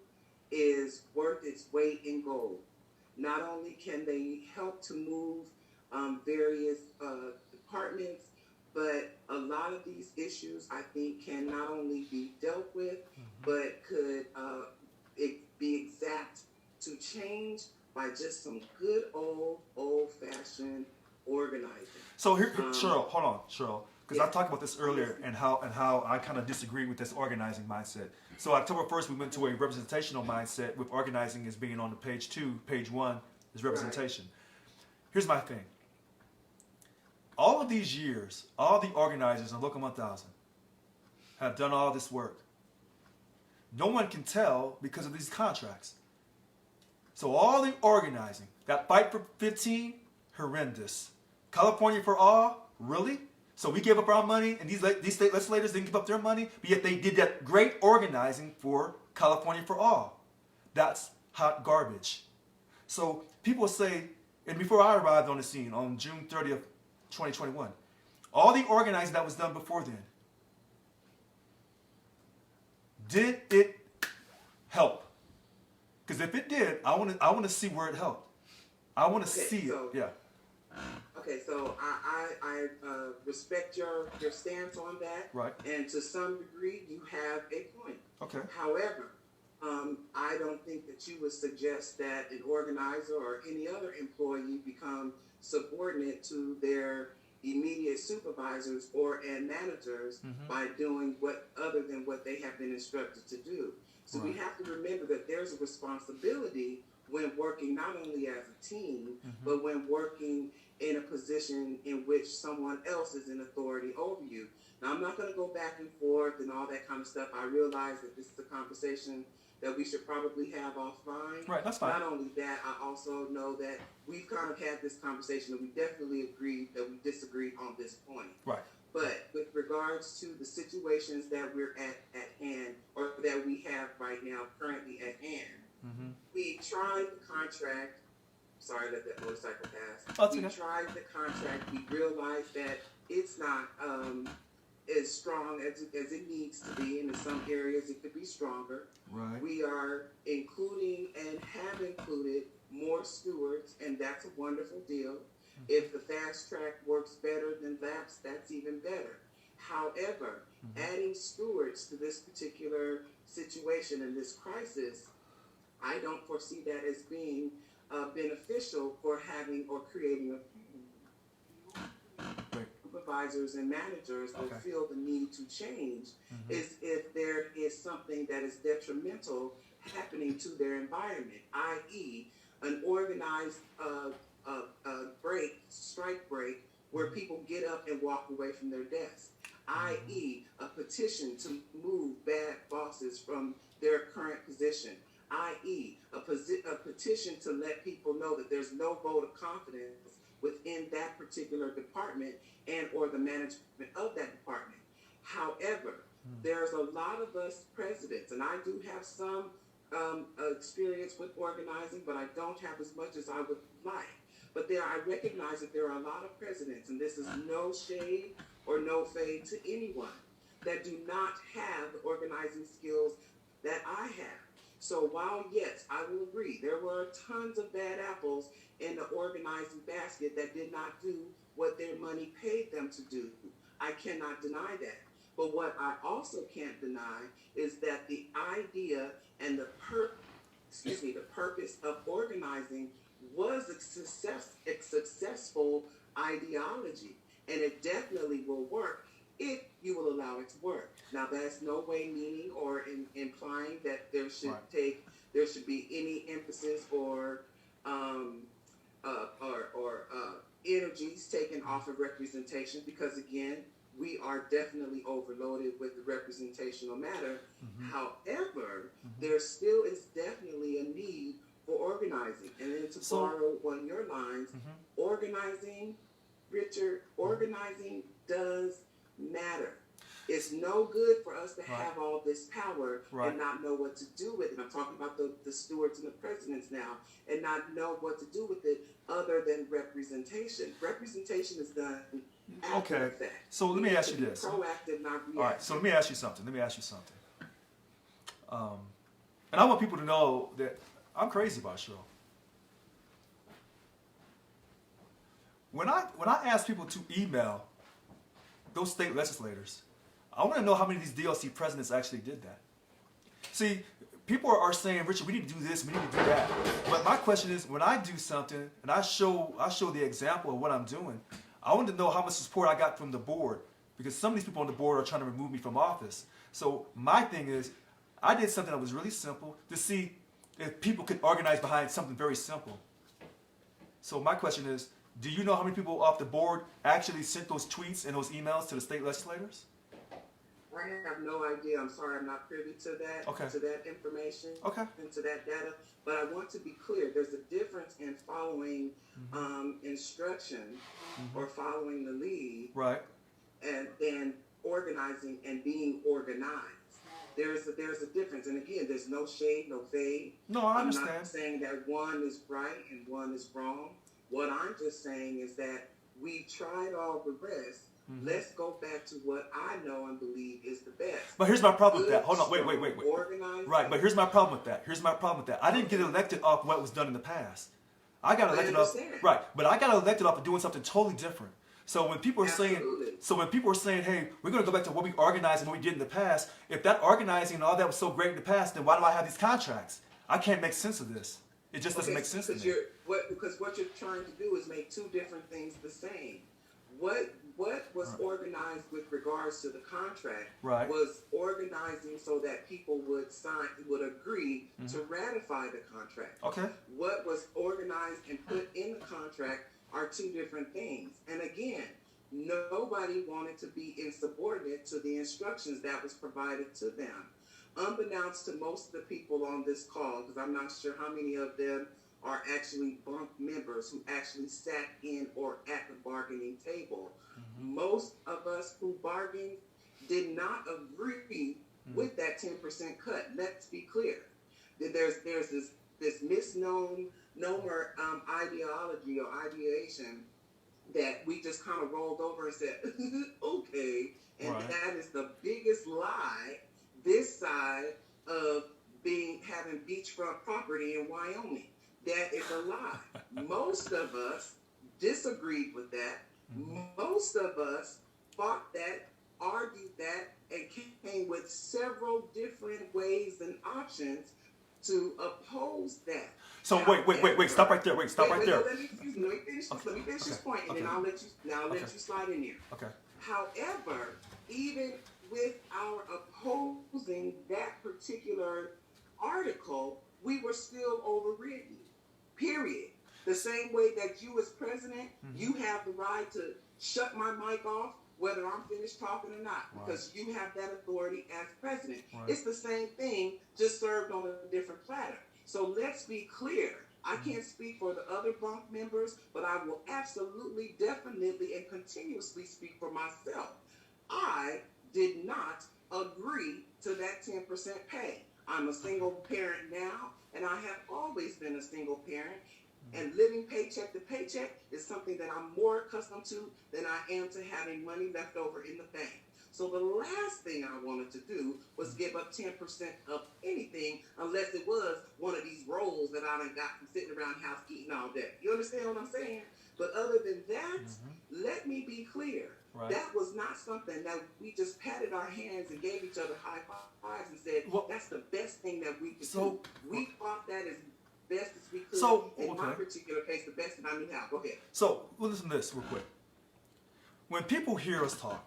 is worth its weight in gold. Not only can they help to move various departments, but a lot of these issues I think can not only be dealt with, but could be exact to change by just some good old-fashioned organizing. So here, Cheryl, hold on, Cheryl, because I talked about this earlier and how I kind of disagree with this organizing mindset. So October 1st, we went to a representational mindset with organizing as being on the page 2, page 1 is representation. Here's my thing. All of these years, all the organizers in Local 1000 have done all this work. No one can tell because of these contracts. So all the organizing, that fight for 15, horrendous. California for all, really? So we gave up our money, and these state legislators didn't give up their money, but yet they did that great organizing for California for all. That's hot garbage. So people say, and before I arrived on the scene on June 30th, 2021, all the organizing that was done before then, did it help? Because if it did, I want to see where it helped. I want to see it. Yeah. Okay, so I respect your stance on that. Right. And to some degree, you have a point. Okay. However, I don't think that you would suggest that an organizer or any other employee become subordinate to their immediate supervisors and managers by doing other than what they have been instructed to do. So we have to remember that there's a responsibility when working not only as a team, but when working in a position in which someone else is in authority over you. Now, I'm not going to go back and forth and all that kind of stuff. I realize that this is a conversation that we should probably have offline. Right, that's fine. Not only that, I also know that we've kind of had this conversation and we definitely agreed that we disagreed on this point. Right. But with regards to the situations that we're at hand, or that we have right now currently at hand, we tried the contract. Sorry, let that motorcycle pass. Oh, we okay. tried the contract. We realized that it's not as strong as it needs to be, and in some areas it could be stronger. Right. We are including and have included more stewards, and that's a wonderful deal. If the fast track works better than LAPS, that's even better. However, adding stewards to this particular situation and this crisis, I don't foresee that as being beneficial for having or creating supervisors and managers will feel the need to change is if there is something that is detrimental happening to their environment, i.e. an organized strike break where people get up and walk away from their desks, i.e. a petition to move bad bosses from their current position, i.e. a petition to let people know that there's no vote of confidence within that particular department and or the management of that department. However, there's a lot of us presidents, and I do have some experience with organizing, but I don't have as much as I would like. But I recognize that there are a lot of presidents, and this is no shade or no fade to anyone, that do not have the organizing skills that I have. So while, yes, I will agree, there were tons of bad apples in the organizing basket that did not do what their money paid them to do. I cannot deny that. But what I also can't deny is that the idea and the purpose of organizing was a successful ideology, and it definitely will work if you will allow it to work. Now, that's no way meaning or implying that there should be any emphasis or energies taken off of representation, because again, we are definitely overloaded with the representational matter. However, there still is definitely a need for organizing. And then to borrow one of your lines, organizing, Richard, organizing does matter. It's no good for us to Right. have all this power Right. and not know what to do with it. I'm talking about the stewards and the presidents now, and not know what to do with it other than representation. Representation is done after Okay. the fact. So let me We ask have you to be this. proactive, not reactive. All right, so let me ask you something. And I want people to know that I'm crazy about Cheryl. When I ask people to email those state legislators, I want to know how many of these DLC presidents actually did that. See, people are saying, Richard, we need to do this, we need to do that. But my question is, when I do something and I show the example of what I'm doing, I want to know how much support I got from the board, because some of these people on the board are trying to remove me from office. So my thing is, I did something that was really simple to see if people could organize behind something very simple. So my question is, do you know how many people off the board actually sent those tweets and those emails to the state legislators? I have no idea. I'm sorry, I'm not privy to that, Okay. to that information, Okay. and to that data. But I want to be clear. There's a difference in following instruction or following the lead, Right. and then organizing and being organized. There's a difference. And again, there's no shade, no fade. No, I I'm understand. not saying that one is right and one is wrong. What I'm just saying is that we tried all the rest. Let's go back to what I know and believe is the best. But here's my problem with Good, that. Hold on, wait. strong, organized. Right, but here's my problem with that. I didn't get elected off what was done in the past. I got elected off, understand. right, but I got elected off of doing something totally different. So when people are Absolutely. saying, hey, we're going to go back to what we organized and what we did in the past, if that organizing and all that was so great in the past, then why do I have these contracts? I can't make sense of this. It just doesn't make sense to me. Because what you're trying to do is make two different things the same. What was organized with regards to the contract was organizing so that people would agree to ratify the contract. Okay. What was organized and put in the contract are two different things. And again, nobody wanted to be insubordinate to the instructions that was provided to them. Unbeknownst to most of the people on this call, because I'm not sure how many of them are actually bunk members who actually sat in or at the bargaining table. Most of us who bargained did not agree with that 10% cut. Let's be clear. There's this misnomer ideology or ideation that we just kind of rolled over and said, okay. And that is the biggest lie this side of having beachfront property in Wyoming. That is a lie. Most of us disagreed with that. Most of us fought that, argued that, and came with several different ways and options to oppose that. So wait, stop right there. Let me finish this point, and then I'll let you slide in there. Okay. However, even with our opposing that particular article, we were still overridden. Period. The same way that you as president, you have the right to shut my mic off whether I'm finished talking or not, because you have that authority as president. It's the same thing, just served on a different platter. So let's be clear. I can't speak for the other bunk members, but I will absolutely, definitely, and continuously speak for myself. I did not agree to that 10% pay. I'm a single parent now, and I have always been a single parent. And living paycheck to paycheck is something that I'm more accustomed to than I am to having money left over in the bank. So the last thing I wanted to do was give up 10% of anything, unless it was one of these rolls that I done got from sitting around the house eating all day. You understand what I'm saying? But other than that, let me be clear. That was not something that we just patted our hands and gave each other high fives and said, that's the best thing that we could do. We thought that as best as we could. In my particular case, the best that I knew how. Go ahead. So, well, listen to this real quick. When people hear us talk,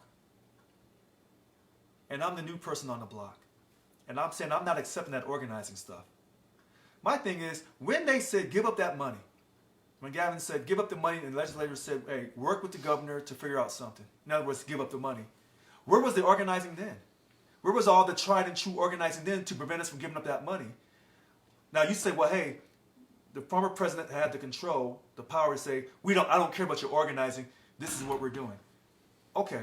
and I'm the new person on the block, and I'm saying I'm not accepting that organizing stuff, my thing is, when they said give up that money, when Gavin said give up the money, and the legislators said, hey, work with the governor to figure out something. In other words, give up the money. Where was the organizing then? Where was all the tried and true organizing then to prevent us from giving up that money? Now you say, well, hey, the former president had the control, the power to say, I don't care about your organizing. This is what we're doing. Okay,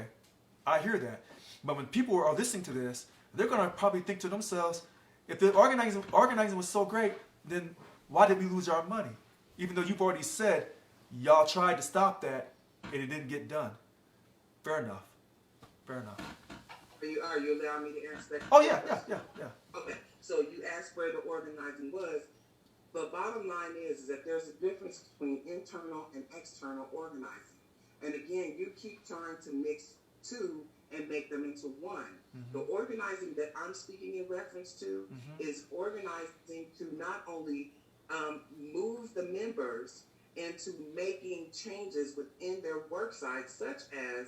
I hear that. But when people are listening to this, they're going to probably think to themselves, if the organizing was so great, then why did we lose our money? Even though you've already said y'all tried to stop that and it didn't get done. Fair enough. Fair enough. Are you allowing me to answer that? Oh, yeah. Okay, so you asked where the organizing was. The bottom line is that there's a difference between internal and external organizing. And again, you keep trying to mix two and make them into one. The organizing that I'm speaking in reference to is organizing to not only move the members into making changes within their work sites, such as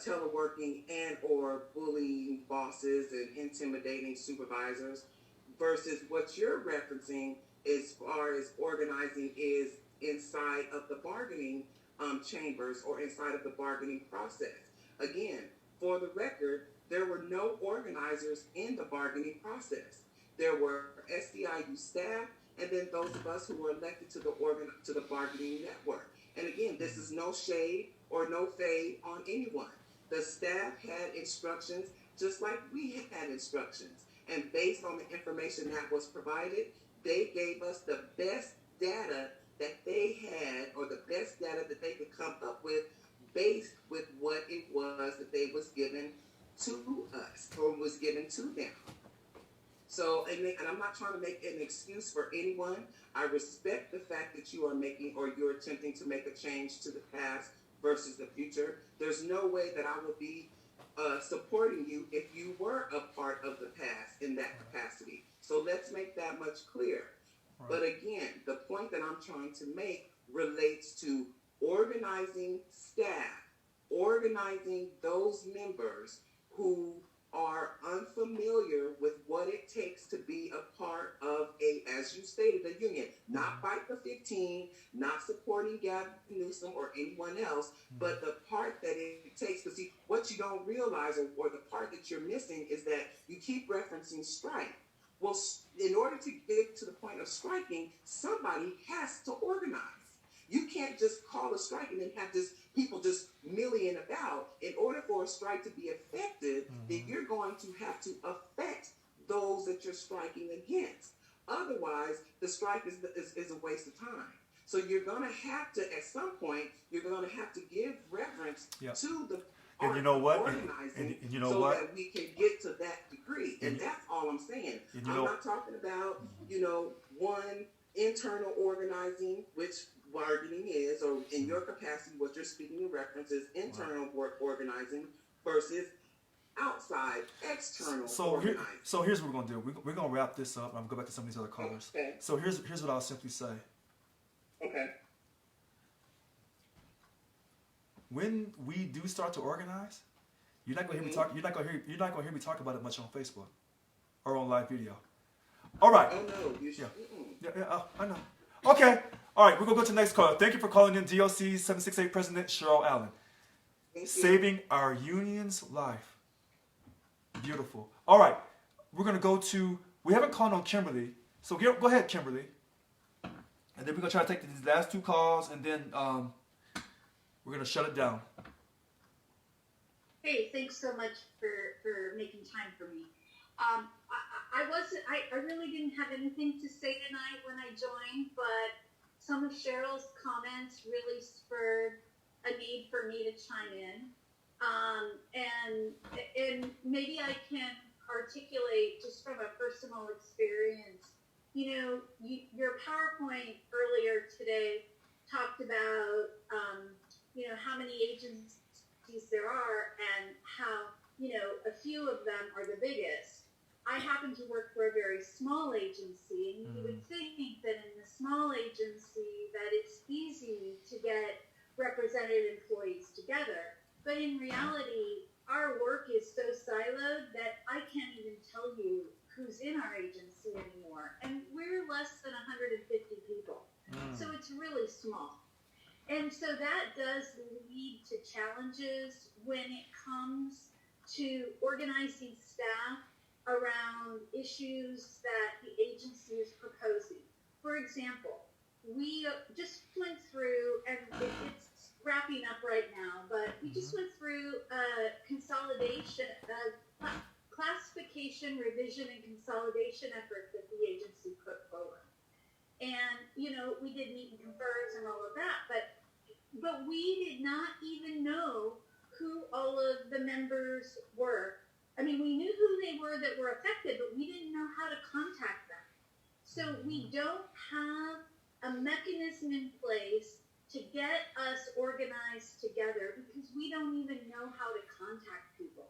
teleworking and or bullying bosses and intimidating supervisors, versus what you're referencing as far as organizing is inside of the bargaining chambers or inside of the bargaining process. Again, for the record, there were no organizers in the bargaining process. There were SDIU staff, and then those of us who were elected to the bargaining network. And again, this is no shade or no fade on anyone. The staff had instructions just like we had instructions. And based on the information that was provided, they gave us the best data that they had, or the best data that they could come up with based with what it was that they was given to us or was given to them. So, and I'm not trying to make an excuse for anyone. I respect the fact that you are making or you're attempting to make a change to the past versus the future. There's no way that I would be supporting you if you were a part of the past in that capacity. So let's make that much clear. Right. But again, the point that I'm trying to make relates to organizing staff, organizing those members who are unfamiliar with what it takes to be a part of a, as you stated, a union. Not Fight for 15, not supporting Gavin Newsom or anyone else, but the part that it takes to see what you don't realize, or the part that you're missing, is that you keep referencing strike. Well, in order to get to the point of striking, somebody has to organize. You can't just call a strike and then have people just milling about. In order for a strike to be effective, then you're going to have to affect those that you're striking against. Otherwise, the strike is a waste of time. So you're going to have to, at some point, you're going to have to give reference to the and you know what? Organizing, and you know so what? that we can get to that degree. And that's all I'm saying. I'm not talking about, one internal organizing, which bargaining is, or in your capacity, what you're speaking in reference is internal work organizing versus outside, external organizing. So here's what we're going to do. We're going to wrap this up. I'm going to go back to some of these other callers. Okay. So here's what I'll simply say. Okay. When we do start to organize, you're not going to hear me talk. You're not going to hear me talk about it much on Facebook or on live video. All right. Oh no, you should. Yeah. I know. Okay. All right. We're gonna go to the next caller. Thank you for calling in, DOC 768 President Cheryl Allen. Saving our union's life. Beautiful. All right. We're gonna go to. We haven't called on Kimberly, so go ahead, Kimberly. And then we're gonna try to take these last two calls, and then we're gonna shut it down. Hey, thanks so much for making time for me. I really didn't have anything to say tonight when I joined, but some of Cheryl's comments really spurred a need for me to chime in. And maybe I can articulate just from a personal experience. Your PowerPoint earlier today talked about, how many agencies there are and how, a few of them are the biggest. I happen to work for a very small agency, and you would think that in the small agency that it's easy to get represented employees together. But in reality, our work is so siloed that I can't even tell you who's in our agency anymore. And we're less than 150 people. So it's really small. And so that does lead to challenges when it comes to organizing staff around issues that the agency is proposing. For example, we just went through, and it's wrapping up right now, but we just went through a consolidation, classification, revision, and consolidation effort that the agency put forward. And, we did meet and confers and all of that, but we did not even know who all of the members were. I mean, we knew who they were that were affected, but we didn't know how to contact them. So we don't have a mechanism in place to get us organized together because we don't even know how to contact people.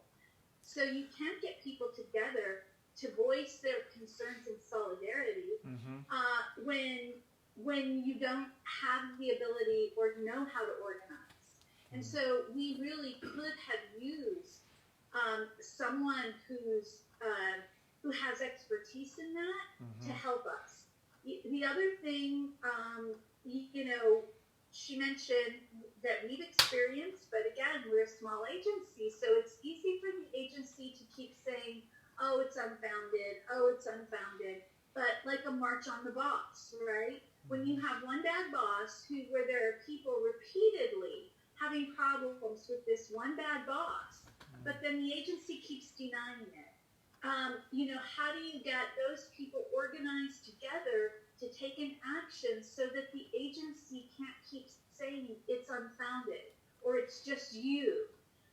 So you can't get people together to voice their concerns and solidarity when you don't have the ability or know how to organize. And so we really could have used someone who has expertise in that to help us. The other thing, she mentioned that we've experienced, but again, we're a small agency, so it's easy for the agency to keep saying, oh, it's unfounded, but like a march on the boss, right? When you have one bad boss where there are people repeatedly having problems with this one bad boss, but then the agency keeps denying it. How do you get those people organized together to take an action so that the agency can't keep saying it's unfounded or it's just you?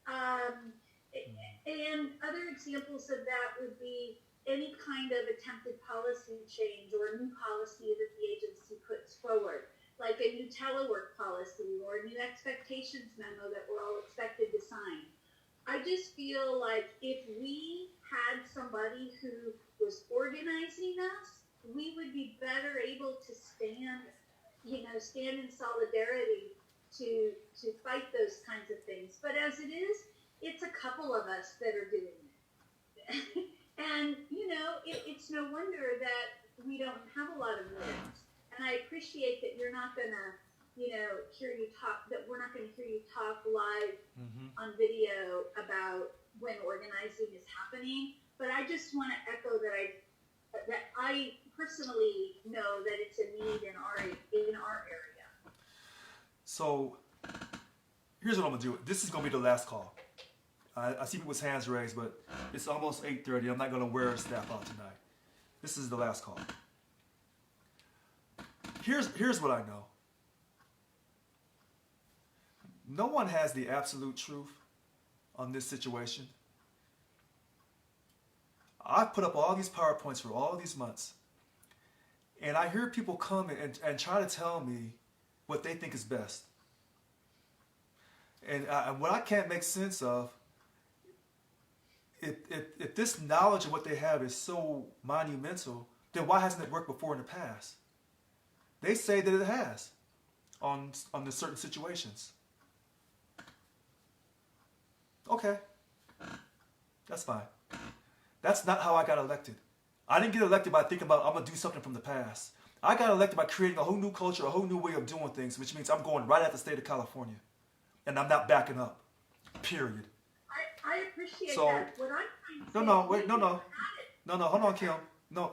And other examples of that would be any kind of attempted policy change or a new policy that the agency puts forward, like a new telework policy or a new expectations memo that we're all expected to sign. I just feel like if we had somebody who was organizing us, we would be better able to stand in solidarity to fight those kinds of things. But as it is, it's a couple of us that are doing it. And, it's no wonder that we don't have a lot of wins. And I appreciate that you're not going to, hear you talk, that we're not going to hear you talk live on video about when organizing is happening. But I just want to echo that I personally know that it's a need in our area. So here's what I'm going to do. This is going to be the last call. I see people's hands raised, but it's almost 8:30. I'm not going to wear staff out tonight. This is the last call. Here's what I know. No one has the absolute truth on this situation. I've put up all these PowerPoints for all these months, and I hear people come and try to tell me what they think is best. And what I can't make sense of, if this knowledge of what they have is so monumental, then why hasn't it worked before in the past? They say that it has on the certain situations. Okay, that's fine. That's not how I got elected. I didn't get elected by thinking about I'm going to do something from the past. I got elected by creating a whole new culture, a whole new way of doing things, which means I'm going right at the state of California. And I'm not backing up. Period. I appreciate that. What I'm trying to No, hold on, Kim. No,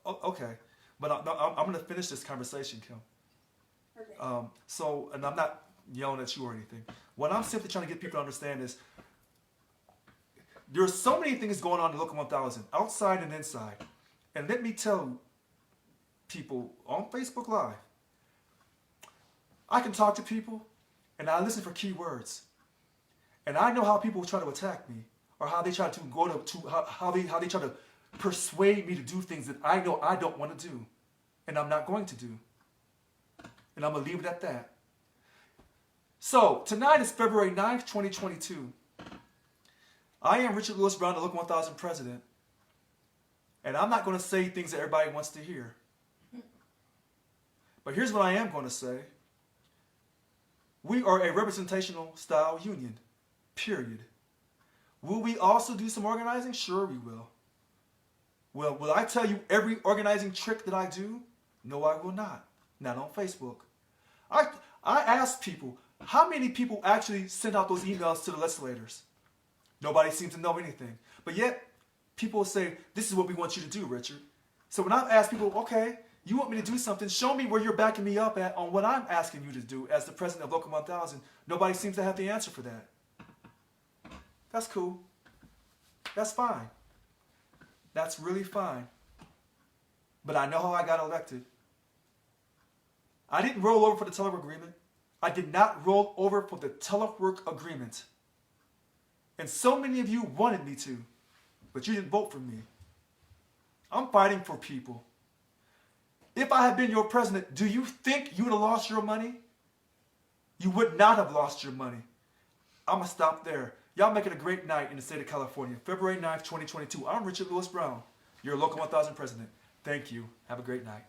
okay. But I'm going to finish this conversation, Kim. Okay. And I'm not yelling at you or anything. What I'm simply trying to get people to understand is there are so many things going on in Local 1000, outside and inside. And let me tell people on Facebook Live, I can talk to people and I listen for keywords. And I know how people try to attack me or how they try to how they try to persuade me to do things that I know I don't want to do and I'm not going to do. And I'm going to leave it at that. So, tonight is February 9th, 2022. I am Richard Lewis Brown, the Local 1000 president. And I'm not going to say things that everybody wants to hear. But here's what I am going to say. We are a representational style union. Period. Will we also do some organizing? Sure we will. Well, will I tell you every organizing trick that I do? No, I will not. Not on Facebook. I asked people, how many people actually send out those emails to the legislators? Nobody seems to know anything. But yet, people say, this is what we want you to do, Richard. So when I ask people, okay, You want me to do something? Show me where you're backing me up at on what I'm asking you to do as the president of Local 1000. Nobody seems to have the answer for that. That's cool. That's fine. That's really fine. But I know how I got elected. I didn't roll over for the telework agreement. I did not roll over for the telework agreement. And so many of you wanted me to, but you didn't vote for me. I'm fighting for people. If I had been your president, do you think you would have lost your money? You would not have lost your money. I'm going to stop there. Y'all make it a great night in the state of California. February 9th, 2022. I'm Richard Lewis Brown, your Local 1000 president. Thank you. Have a great night.